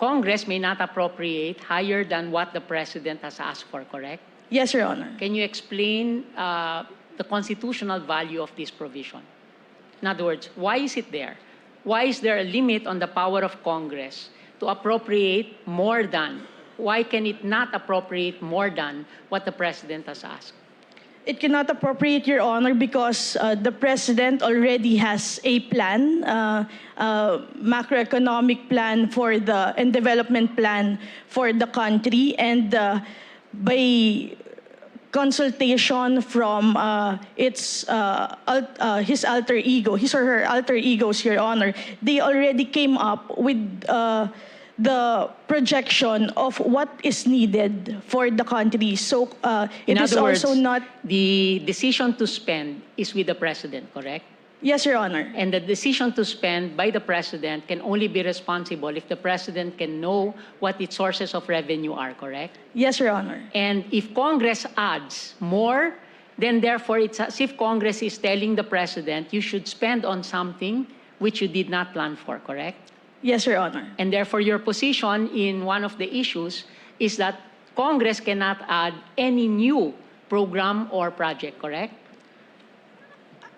Congress may not appropriate higher than what the President has asked for, correct? Yes, Your Honor. Can you explain the constitutional value of this provision? In other words, why is it there? Why is there a limit on the power of Congress to appropriate more than? Why can it not appropriate more than what the President has asked? It cannot appropriate, Your Honor, because the President already has a plan, macroeconomic plan for and development plan for the country, and by consultation from his alter ego, his or her alter egos, Your Honor, they already came up with the projection of what is needed for the country. So it is also not. The decision to spend is with the President, correct? Yes, Your Honor. And the decision to spend by the President can only be responsible if the President can know what its sources of revenue are, correct? Yes, Your Honor. And if Congress adds more, then therefore it's as if Congress is telling the President, you should spend on something which you did not plan for, correct? Yes, Your Honor. And therefore your position in one of the issues is that Congress cannot add any new program or project, correct?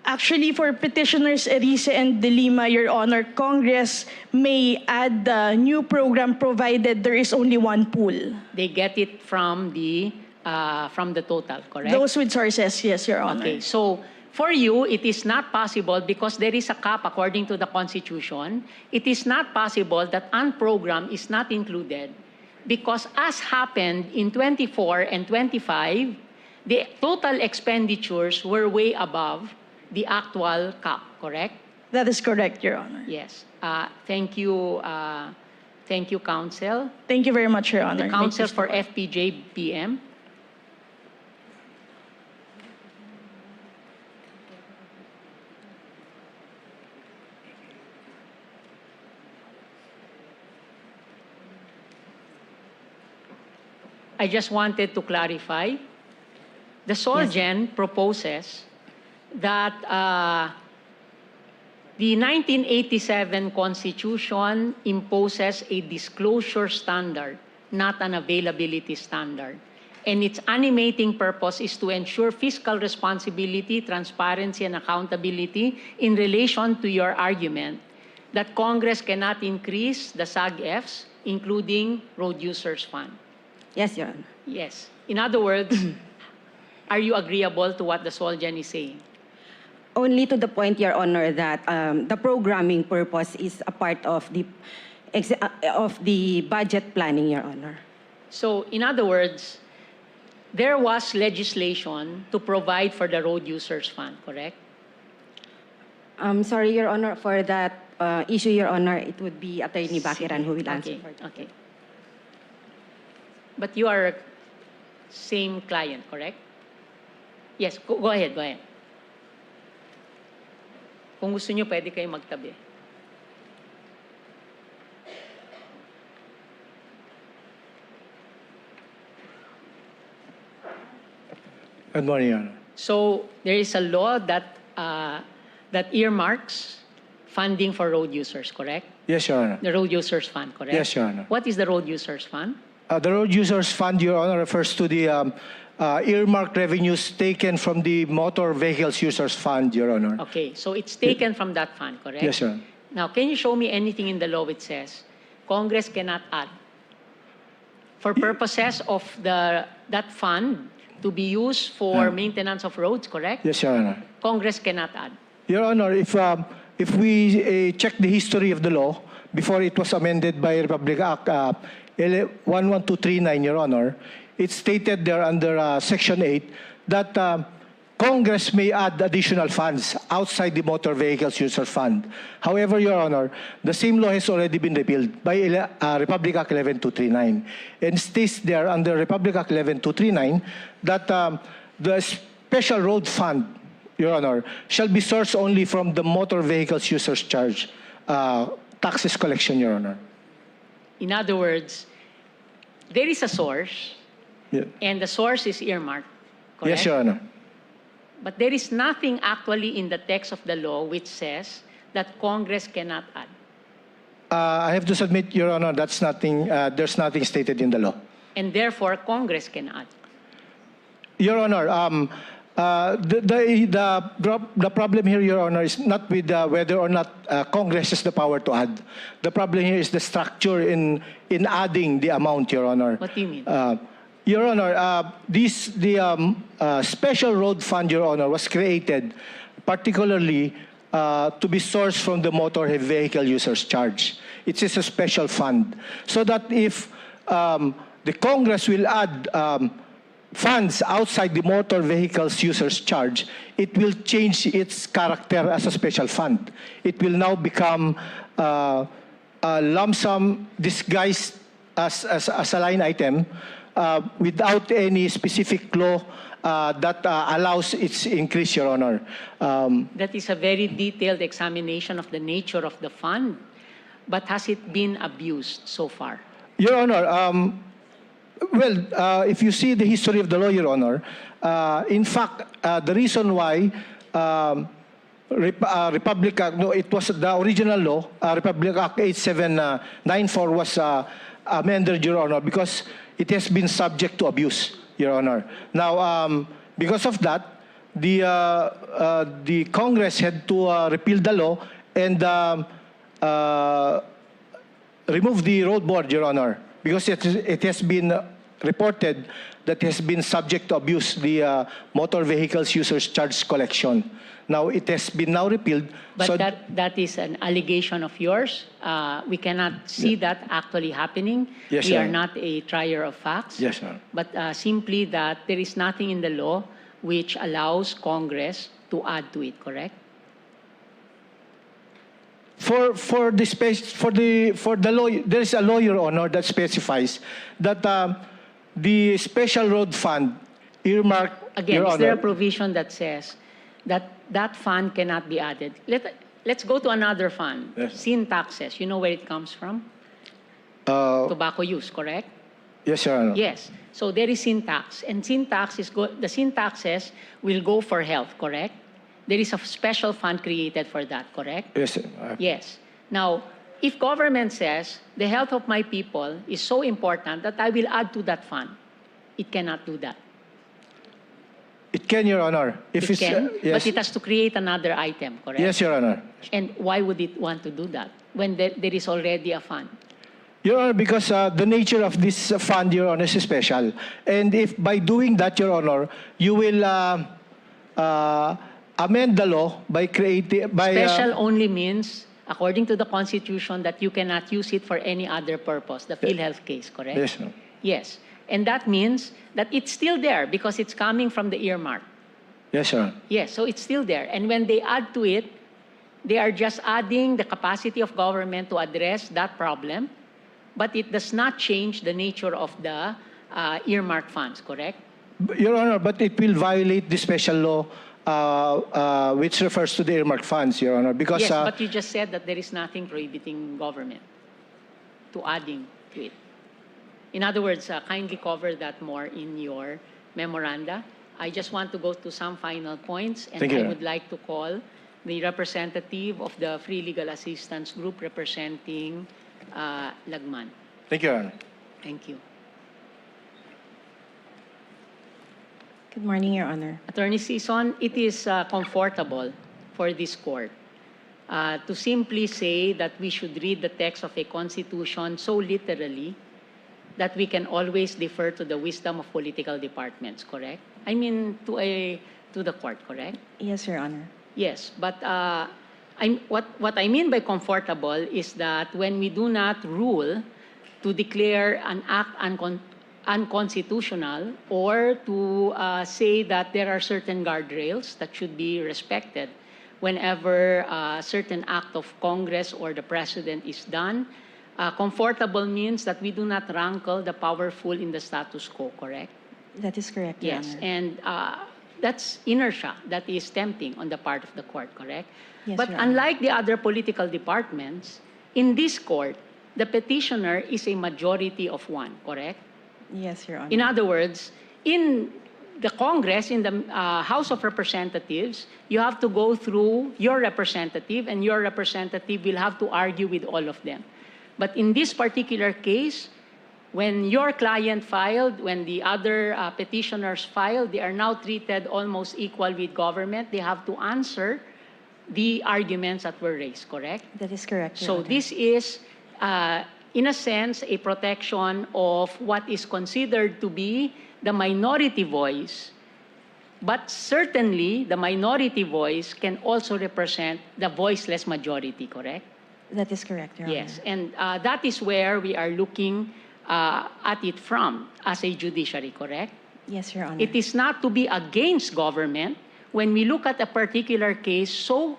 Actually, for petitioners Erice and De Lima, Your Honor, Congress may add the new program provided there is only one pool. They get it from the total, correct? Those with sources, yes, Your Honor. Okay, so For you, it is not possible because there is a cap according to the Constitution. It is not possible that unprogrammed is not included because as happened in 24 and 25, the total expenditures were way above the actual cap, correct? That is correct, Your Honor. Yes. Thank you, Counsel. Thank you very much, Your Honor. The Counsel for FPJ PM. I just wanted to clarify. The Solgen proposes that the 1987 Constitution imposes a disclosure standard, not an availability standard. And its animating purpose is to ensure fiscal responsibility, transparency, and accountability in relation to your argument that Congress cannot increase the SAG-Fs, including road users fund. Yes, Your Honor. Yes. In other words, are you agreeable to what the Solgen is saying? Only to the point, Your Honor, that the programming purpose is a part of the budget planning, Your Honor. So, in other words, there was legislation to provide for the road users fund, correct? I'm sorry, Your Honor, for that issue, Your Honor, it would be Attorney Bakiran who will answer for that. Okay. But you are same client, correct? Yes, go ahead, go ahead. Kung gusto nyo, pwede kayo magtabi. Good morning, Your Honor. So, there is a law that, that earmarks funding for road users, correct? Yes, Your Honor. The road users fund, correct? Yes, Your Honor. What is the road users fund? The Road Users Fund, Your Honor, refers to the earmarked revenues taken from the Motor Vehicles Users Fund, Your Honor. Okay, so it's taken from that fund, correct? Yes, Your Honor. Now, can you show me anything in the law which says Congress cannot add for purposes of that fund to be used for maintenance of roads, correct? Yes, Your Honor. Congress cannot add. Your Honor, if we check the history of the law before it was amended by Republic Act 11239, Your Honor, it stated there under Section 8 that Congress may add additional funds outside the Motor Vehicles User Fund. However, Your Honor, the same law has already been repealed by Republic Act 11239 and states there under Republic Act 11239 that the Special Road Fund, Your Honor, shall be sourced only from the Motor Vehicles Users Charge taxes collection, Your Honor. In other words, there is a source, Yeah. and the source is earmarked, correct? Yes, Your Honor. But there is nothing actually in the text of the law which says that Congress cannot add. I have to submit, Your Honor, that's nothing. There's nothing stated in the law. And therefore, Congress can add. Your Honor, the problem here, Your Honor, is not with whether or not Congress has the power to add. The problem here is the structure in adding the amount, Your Honor. What do you mean? Your Honor, the Special Road Fund, Your Honor, was created particularly to be sourced from the Motor Vehicle Users Charge. It is a special fund. So that if the Congress will add funds outside the Motor Vehicles Users Charge, it will change its character as a special fund. It will now become a lump sum disguised as a line item without any specific law that allows its increase, Your Honor. That is a very detailed examination of the nature of the fund. But has it been abused so far? Your Honor, well, if you see the history of the law, Your Honor, in fact, the reason why Republic Act, no, it was the original law, Republic Act 8794 was amended, Your Honor, because it has been subject to abuse, Your Honor. Now, because of that, the Congress had to repeal the law and remove the road board, Your Honor, because it has been reported that has been subject to abuse, the motor vehicles users charge collection. Now it has been now repealed. But so that is an allegation of yours. We cannot see that actually happening. Yes, we sir. are not a trier of facts. Yes, sir. But simply that there is nothing in the law which allows Congress to add to it, correct? For the law, there is a law, Your Honor, that specifies that the special road fund earmarked. Again, Your is there a Honor, provision that says that that fund cannot be added? Let's go to another fund. Yes. Sin taxes. You know where it comes from? Tobacco use, correct? yes, Your Honor. Yes. So there is sin tax, and sin tax is the sin taxes will go for health, correct? There is a special fund created for that, correct? Yes, sir. Yes. Now, if government says the health of my people is so important that I will add to that fund, it cannot do that. It can, Your Honor. If It can, yes, but it has to create another item, correct? yes, Your Honor. And why would it want to do that when there is already a fund? Your Honor, because the nature of this fund, Your Honor, is special. And if by doing that, Your Honor, you will amend the law by creating... Special only means, according to the Constitution, that you cannot use it for any other purpose, the PhilHealth case, correct? Yes, sir. Yes. And that means that it's still there because it's coming from the earmark. Yes, sir. Yes, so it's still there. And when they add to it, they are just adding the capacity of government to address that problem, but it does not change the nature of the earmark funds, correct? Your Honor, but it will violate the special law which refers to the earmark funds, Your Honor, because... Yes, but you just said that there is nothing prohibiting government to adding to it. In other words, kindly cover that more in your memoranda. I just want to go to some final points, and Thank you. I would like to call the representative of the Free Legal Assistance Group representing Lagman. Thank you, Your Honor. Thank you. Good morning, Your Honor. Attorney Sison, it is comfortable for this court to simply say that we should read the text of a constitution so literally that we can always defer to the wisdom of political departments, correct? I mean, to the court, correct? Yes, Your Honor. Yes, but what I mean by comfortable is that when we do not rule to declare an act unconstitutional or to say that there are certain guardrails that should be respected whenever a certain act of Congress or the President is done, comfortable means that we do not rankle the powerful in the status quo, correct? That is correct, Your Yes, Honor. and that's inertia that is tempting on the part of the court, correct? Yes, but Your Honor. unlike the other political departments, in this court, the petitioner is a majority of one, correct? Yes, Your Honor. In other words, in the Congress, in the House of Representatives, you have to go through your representative, and your representative will have to argue with all of them. But in this particular case, when your client filed, when the other petitioners filed, they are now treated almost equal with government. They have to answer the arguments that were raised, correct? That is correct, Your So Honor. this is, in a sense, a protection of what is considered to be the minority voice. But certainly, the minority voice can also represent the voiceless majority, correct? That is correct, Your Yes, Honor. and that is where we are looking at it from as a judiciary, correct? Yes, Your Honor. It is not to be against government when we look at a particular case so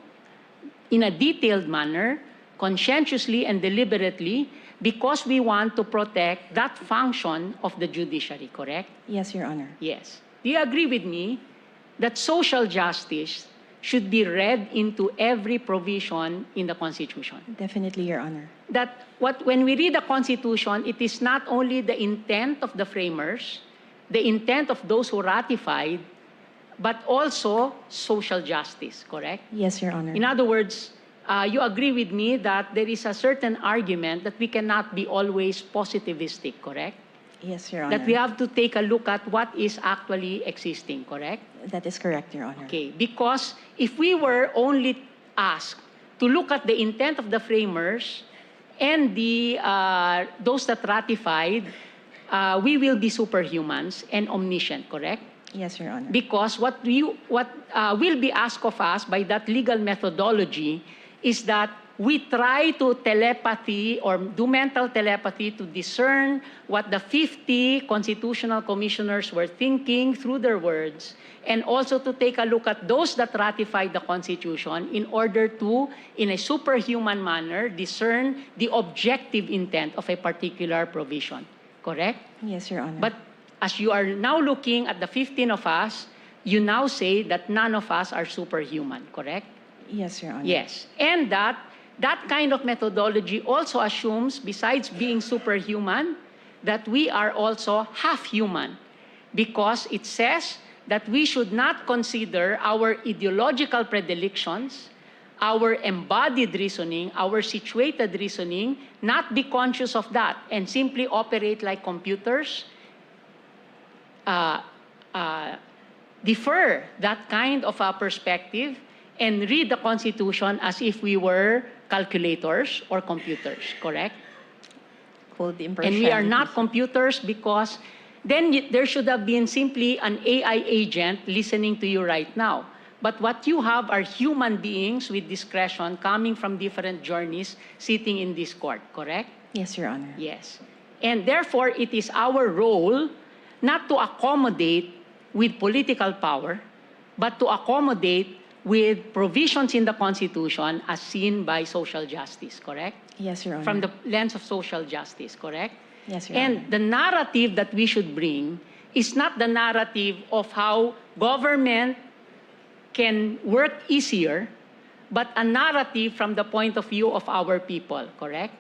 in a detailed manner, conscientiously and deliberately, because we want to protect that function of the judiciary, correct? Yes, Your Honor. Yes. Do you agree with me that social justice should be read into every provision in the Constitution? Definitely, Your Honor. That when we read the Constitution, it is not only the intent of the framers, the intent of those who ratified, but also social justice, correct? Yes, Your Honor. In other words, you agree with me that there is a certain argument that we cannot be always positivistic, correct? Yes, Your Honor. That we have to take a look at what is actually existing, correct? That is correct, Your Honor. Okay, because if we were only asked to look at the intent of the framers and those that ratified, we will be superhumans and omniscient, correct? Yes, Your Honor. Because what will be asked of us by that legal methodology is that we try to telepathy or do mental telepathy to discern what the 50 constitutional commissioners were thinking through their words, and also to take a look at those that ratified the Constitution in order to, in a superhuman manner, discern the objective intent of a particular provision. Correct? Yes, Your Honor. But as you are now looking at the 15 of us, you now say that none of us are superhuman, correct? Yes, Your Honor. Yes. And that kind of methodology also assumes, besides being superhuman, that we are also half human, because it says that we should not consider our ideological predilections, our embodied reasoning, our situated reasoning, not be conscious of that, and simply operate like computers, defer that kind of a perspective, and read the Constitution as if we were calculators or computers, correct? Hold the And impartiality. we are not computers, because then there should have been simply an AI agent listening to you right now. But what you have are human beings with discretion coming from different journeys sitting in this court, correct? Yes, Your Honor. Yes. And therefore, it is our role not to accommodate with political power, but to accommodate with provisions in the Constitution as seen by social justice, correct? Yes, Your Honor. From the lens of social justice, correct? Yes, Your Honor. And the narrative that we should bring is not the narrative of how government can work easier, but a narrative from the point of view of our people, correct?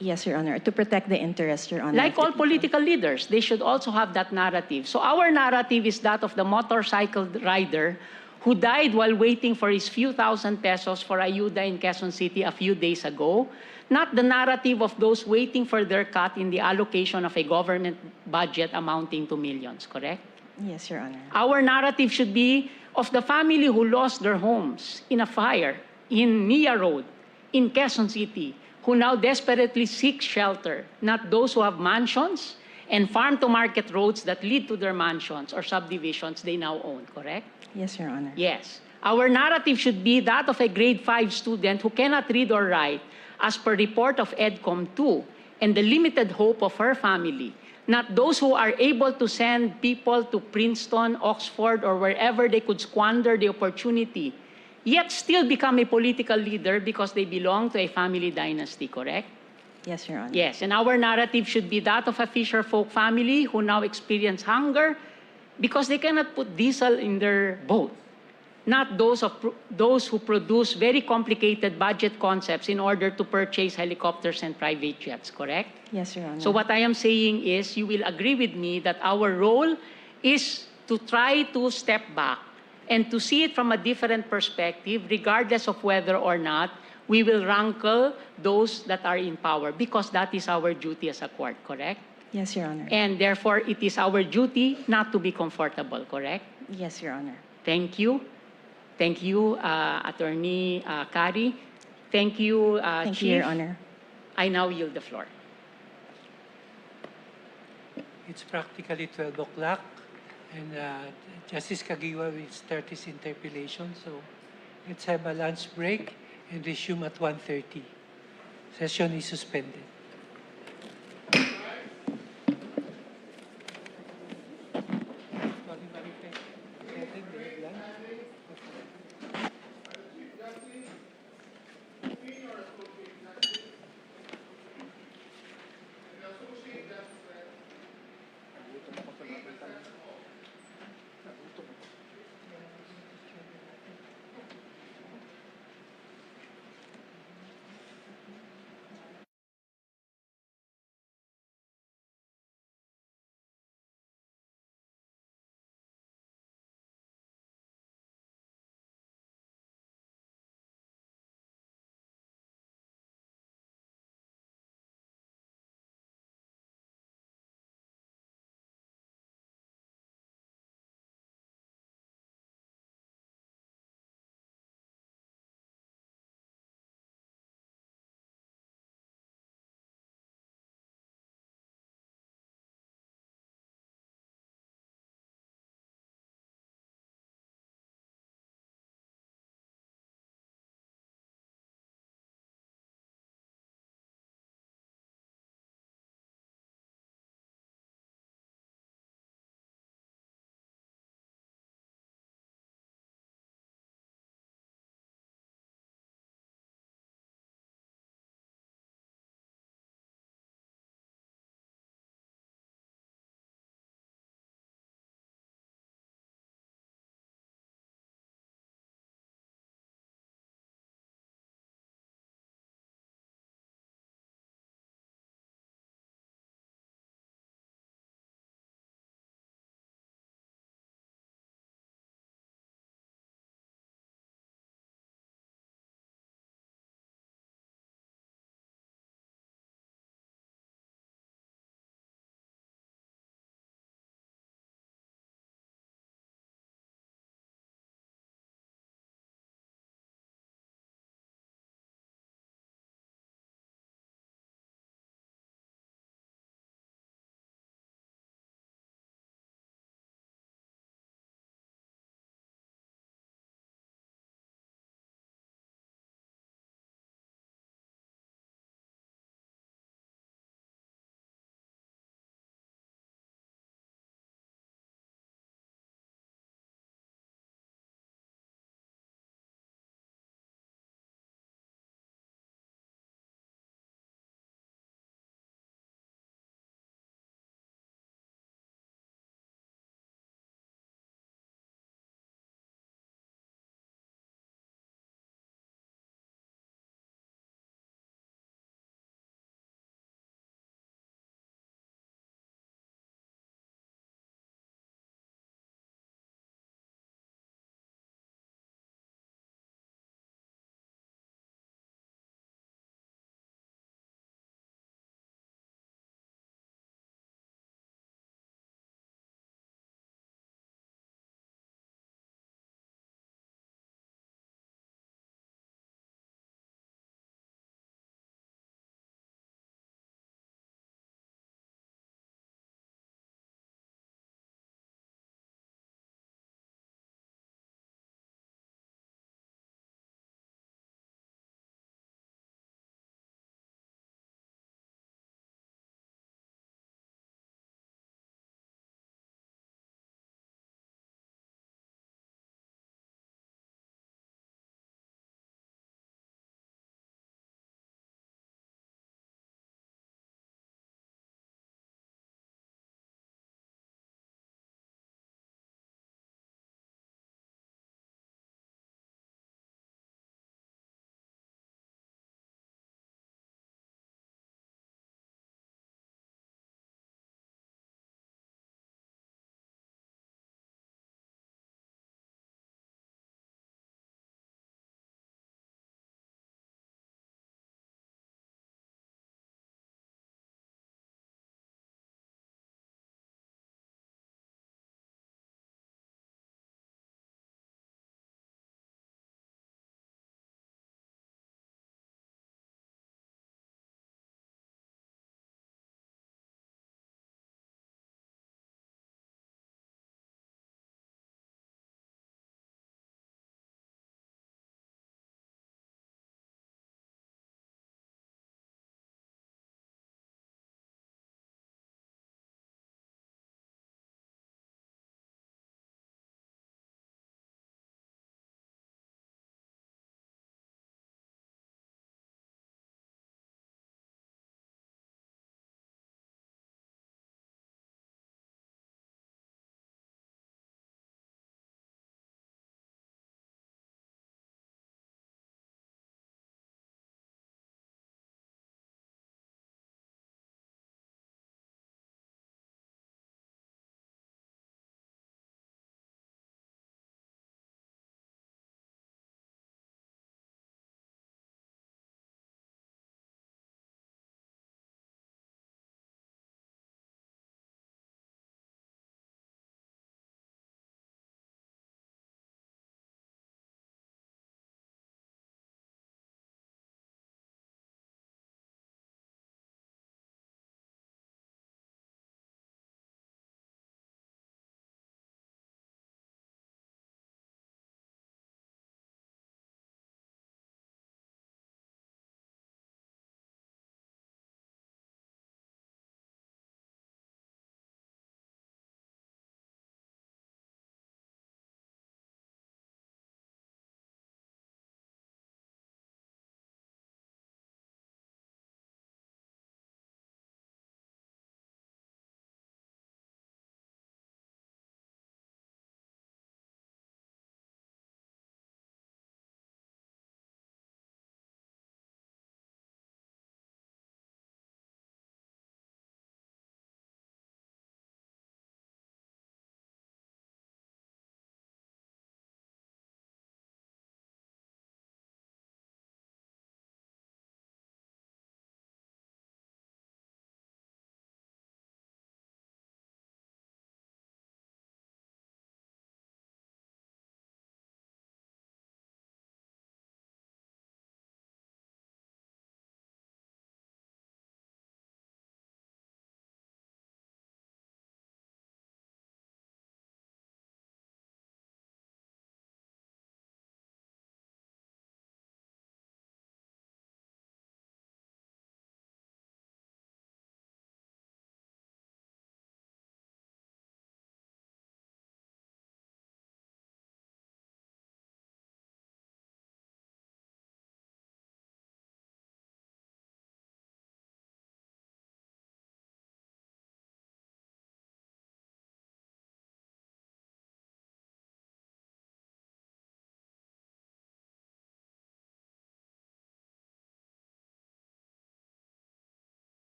Yes, Your Honor. To protect the interest, Your Honor. Like of the all people. political leaders, they should also have that narrative. So our narrative is that of the motorcycle rider who died while waiting for his few thousand pesos for ayuda in Quezon City a few days ago, not the narrative of those waiting for their cut in the allocation of a government budget amounting to millions, correct? Yes, Your Honor. Our narrative should be of the family who lost their homes in a fire in Nia Road, in Quezon City, who now desperately seek shelter, not those who have mansions and farm-to-market roads that lead to their mansions or subdivisions they now own, correct? Yes, Your Honor. Yes. Our narrative should be that of a grade 5 student who cannot read or write, as per report of EDCOM 2, and the limited hope of her family, not those who are able to send people to Princeton, Oxford, or wherever they could squander the opportunity, yet still become a political leader because they belong to a family dynasty, correct? Yes, Your Honor. Yes, and our narrative should be that of a fisher folk family who now experience hunger because they cannot put diesel in their boat, not those who produce very complicated budget concepts in order to purchase helicopters and private jets, correct? Yes, Your Honor. So what I am saying is, you will agree with me that our role is to try to step back and to see it from a different perspective, regardless of whether or not we will rankle those that are in power, because that is our duty as a court, correct? Yes, Your Honor. And therefore, it is our duty not to be comfortable, correct? Yes, Your Honor. Thank you. Thank you, Attorney Kari. Thank you, Thank Chief. you, Your Honor. I now yield the floor. It's practically 12 o'clock, and Justice Kagiwa will start his interpellation. So let's have a lunch break and resume at 1:30. Session is suspended.